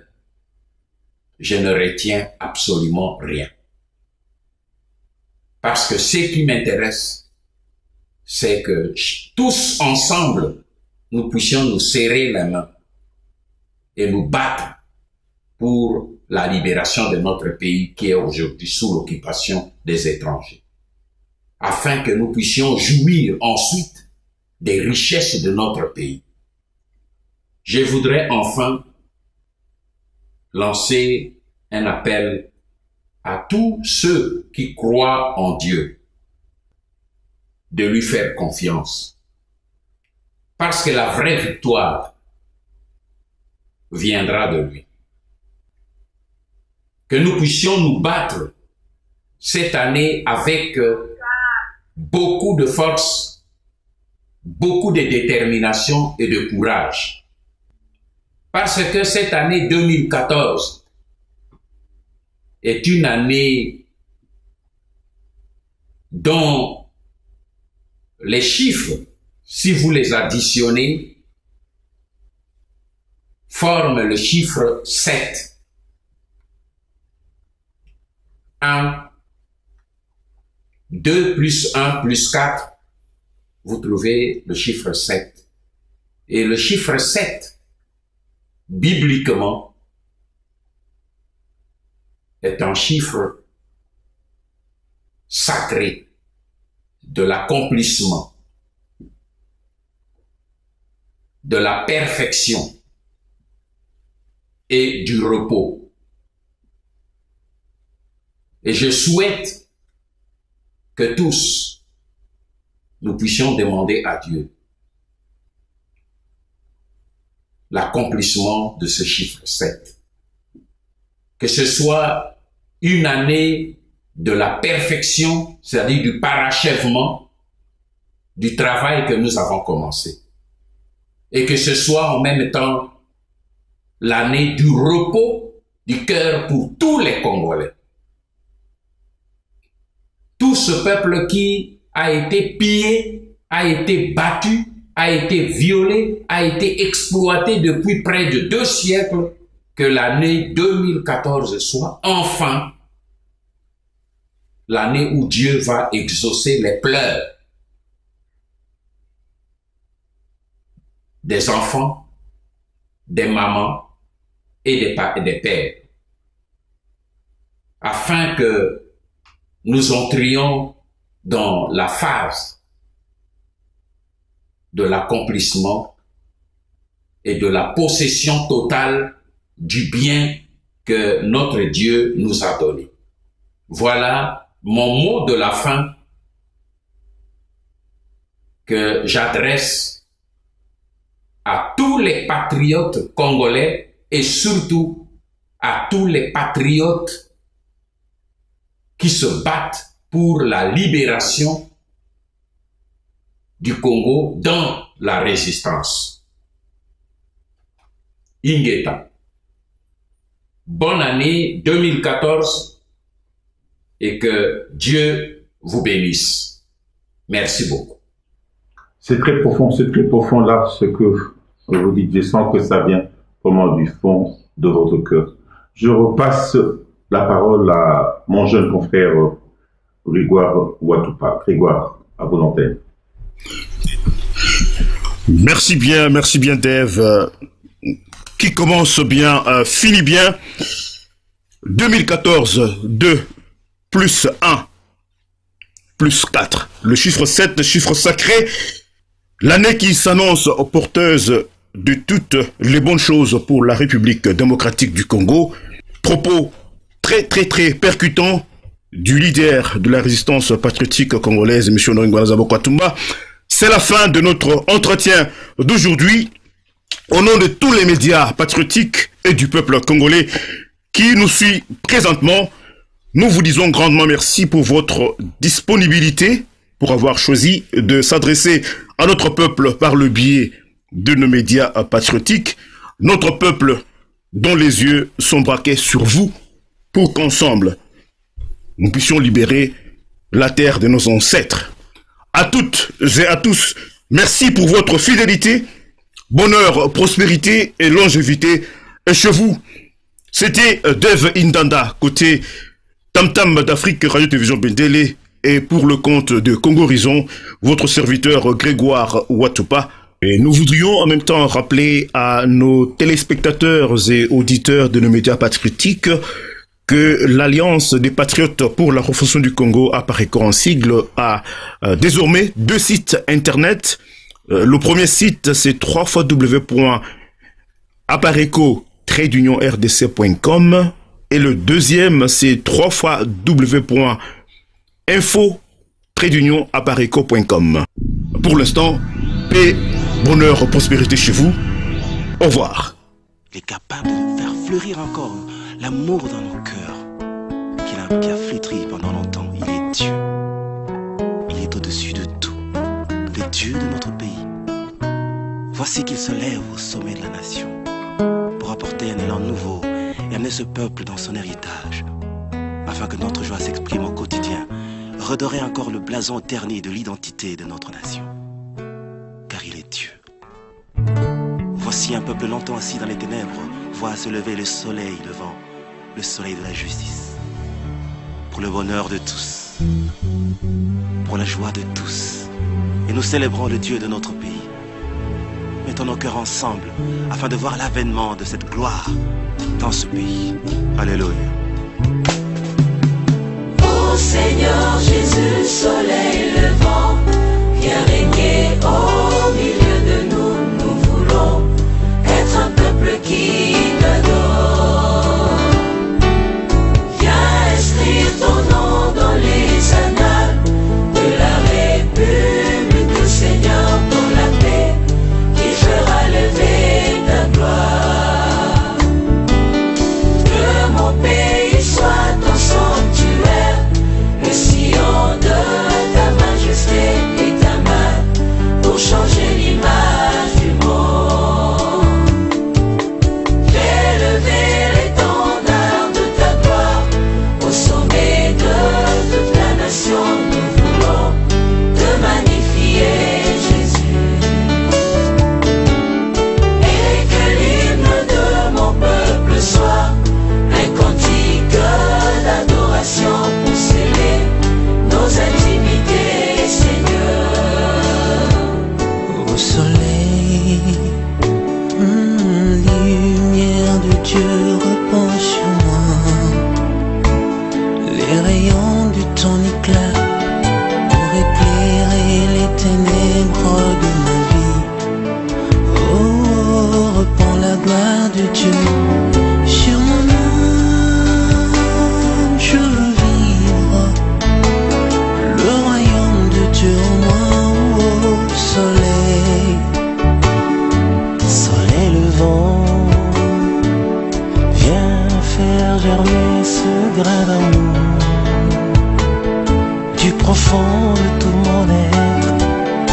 je ne retiens absolument rien. Parce que ce qui m'intéresse, c'est que tous ensemble, nous puissions nous serrer les mains et nous battre pour la libération de notre pays qui est aujourd'hui sous l'occupation des étrangers, afin que nous puissions jouir ensuite des richesses de notre pays. Je voudrais enfin lancer un appel à tous ceux qui croient en Dieu de lui faire confiance, parce que la vraie victoire viendra de lui. Que nous puissions nous battre cette année avec beaucoup de force, beaucoup de détermination et de courage. Parce que cette année 2014 est une année dont les chiffres, si vous les additionnez, forment le chiffre 7. 1, 2 plus 1 plus 4, vous trouvez le chiffre 7. Et le chiffre 7, bibliquement, est un chiffre sacré de l'accomplissement, de la perfection et du repos. Et je souhaite que tous, nous puissions demander à Dieu l'accomplissement de ce chiffre 7. Que ce soit une année de la perfection, c'est-à-dire du parachèvement du travail que nous avons commencé. Et que ce soit en même temps l'année du repos du cœur pour tous les Congolais. Tout ce peuple qui a été pillé, a été battu, a été violé, a été exploité depuis près de 2 siècles, que l'année 2014 soit enfin l'année où Dieu va exaucer les pleurs des enfants, des mamans et des pères, afin que nous entrions dans la phase de l'accomplissement et de la possession totale du bien que notre Dieu nous a donné. Voilà mon mot de la fin que j'adresse à tous les patriotes congolais et surtout à tous les patriotes qui se battent pour la libération du Congo dans la résistance. Ingeta. Bonne année 2014 et que Dieu vous bénisse. Merci beaucoup. C'est très profond là, ce que vous dites. Je sens que ça vient vraiment du fond de votre cœur. Je repasse la parole à mon jeune confrère Grégoire Ouattoupa. Grégoire, à vos antennes. Merci bien, Dave. Qui commence bien, finit bien. 2014, 2 plus 1 plus 4. Le chiffre 7, le chiffre sacré. L'année qui s'annonce porteuse de toutes les bonnes choses pour la République démocratique du Congo. Propos très percutants du leader de la résistance patriotique congolaise, M. Noringwala Kwatumba. C'est la fin de notre entretien d'aujourd'hui. Au nom de tous les médias patriotiques et du peuple congolais qui nous suit présentement, nous vous disons grandement merci pour votre disponibilité, pour avoir choisi de s'adresser à notre peuple par le biais de nos médias patriotiques, notre peuple dont les yeux sont braqués sur vous, pour qu'ensemble, nous puissions libérer la terre de nos ancêtres. À toutes et à tous, merci pour votre fidélité, bonheur, prospérité et longévité. Et chez vous, c'était Dave Indanda, côté Tam Tam d'Afrique Radio-Télévision Bendele, et pour le compte de Congo Horizon, votre serviteur Grégoire Watupa. Et nous voudrions en même temps rappeler à nos téléspectateurs et auditeurs de nos médias patriotiques que l'Alliance des Patriotes pour la refondation du Congo, APARECO en sigle, a désormais 2 sites internet. Le premier site, c'est www.apareco-rdc.com et le deuxième, c'est www.info-apareco.com. Pour l'instant, paix, bonheur, prospérité chez vous. Au revoir. Il est capable de faire fleurir encore l'amour dans nos cœurs qui a flétri pendant longtemps. Il est Dieu. Il est au-dessus de tout. Le Dieu de notre pays. Voici qu'il se lève au sommet de la nation pour apporter un élan nouveau et amener ce peuple dans son héritage, afin que notre joie s'exprime au quotidien, redorer encore le blason terni de l'identité de notre nation. Car il est Dieu. Voici un peuple longtemps assis dans les ténèbres voit se lever le soleil levant, le soleil de la justice, pour le bonheur de tous, pour la joie de tous. Et nous célébrons le Dieu de notre pays. Mettons nos cœurs ensemble afin de voir l'avènement de cette gloire dans ce pays. Alléluia. Ô Seigneur Jésus, soleil levant, viens régner au milieu de nous. Nous voulons être un peuple qui t'adore. Viens inscrire ton nom dans les annales de la République, Seigneur, pour la paix qui fera lever ta gloire. Que mon pays soit ton sanctuaire, le sillon de ta majesté et ta main pour changer l'image du monde. Fais lever l'étendard de ta gloire au sommet de toute la nation. Nous voulons te magnifier, Jésus. Et que l'hymne de mon peuple soit un cantique d'adoration pour sceller nos intimités, Seigneur. Au soleil, lumière de Dieu répand sur moi. Les rayons de ton éclat pour éclairer les ténèbres de ma vie. Oh, répand la gloire de Dieu sur mon âme. Je veux vivre le royaume de Dieu en moi. Oh, soleil, soleil levant, viens faire germer ce grain d'amour du profond de tout mon être,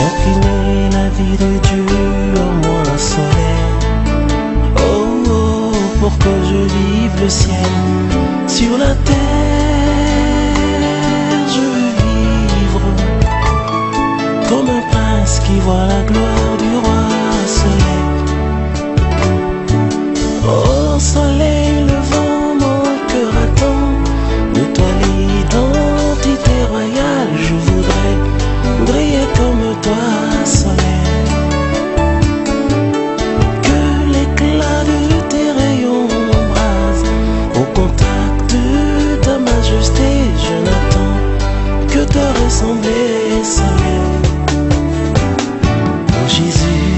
imprimer la vie de Dieu en moi, soleil. Oh, oh, pour que je vive le ciel sur la terre, je veux vivre comme un prince qui voit la gloire du roi, soleil. Oh, soleil levant, mon cœur attend de toi l'identité royale. Je voudrais briller comme toi, soleil. Que l'éclat de tes rayons m'embrase au contact de ta majesté. Je n'attends que te ressembler, soleil. Oh Jésus,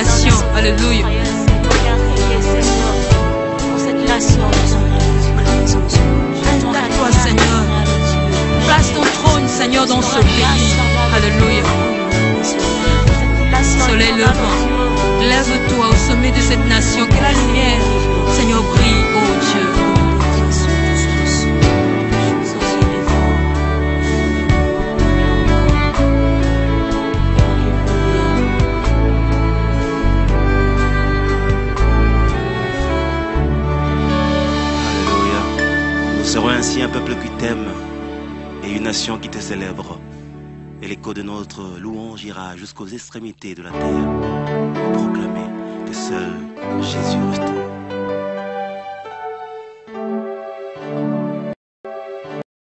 nation. Alléluia. Toi, Seigneur. Place ton trône, Seigneur, dans ce pays. Alléluia. Soleil levant, lève-toi au sommet de cette nation. Que la lumière, Seigneur, brille, oh Dieu. Nous serons ainsi un peuple qui t'aime et une nation qui te célèbre. Et l'écho de notre louange ira jusqu'aux extrémités de la terre pour proclamer que seul Jésus reste.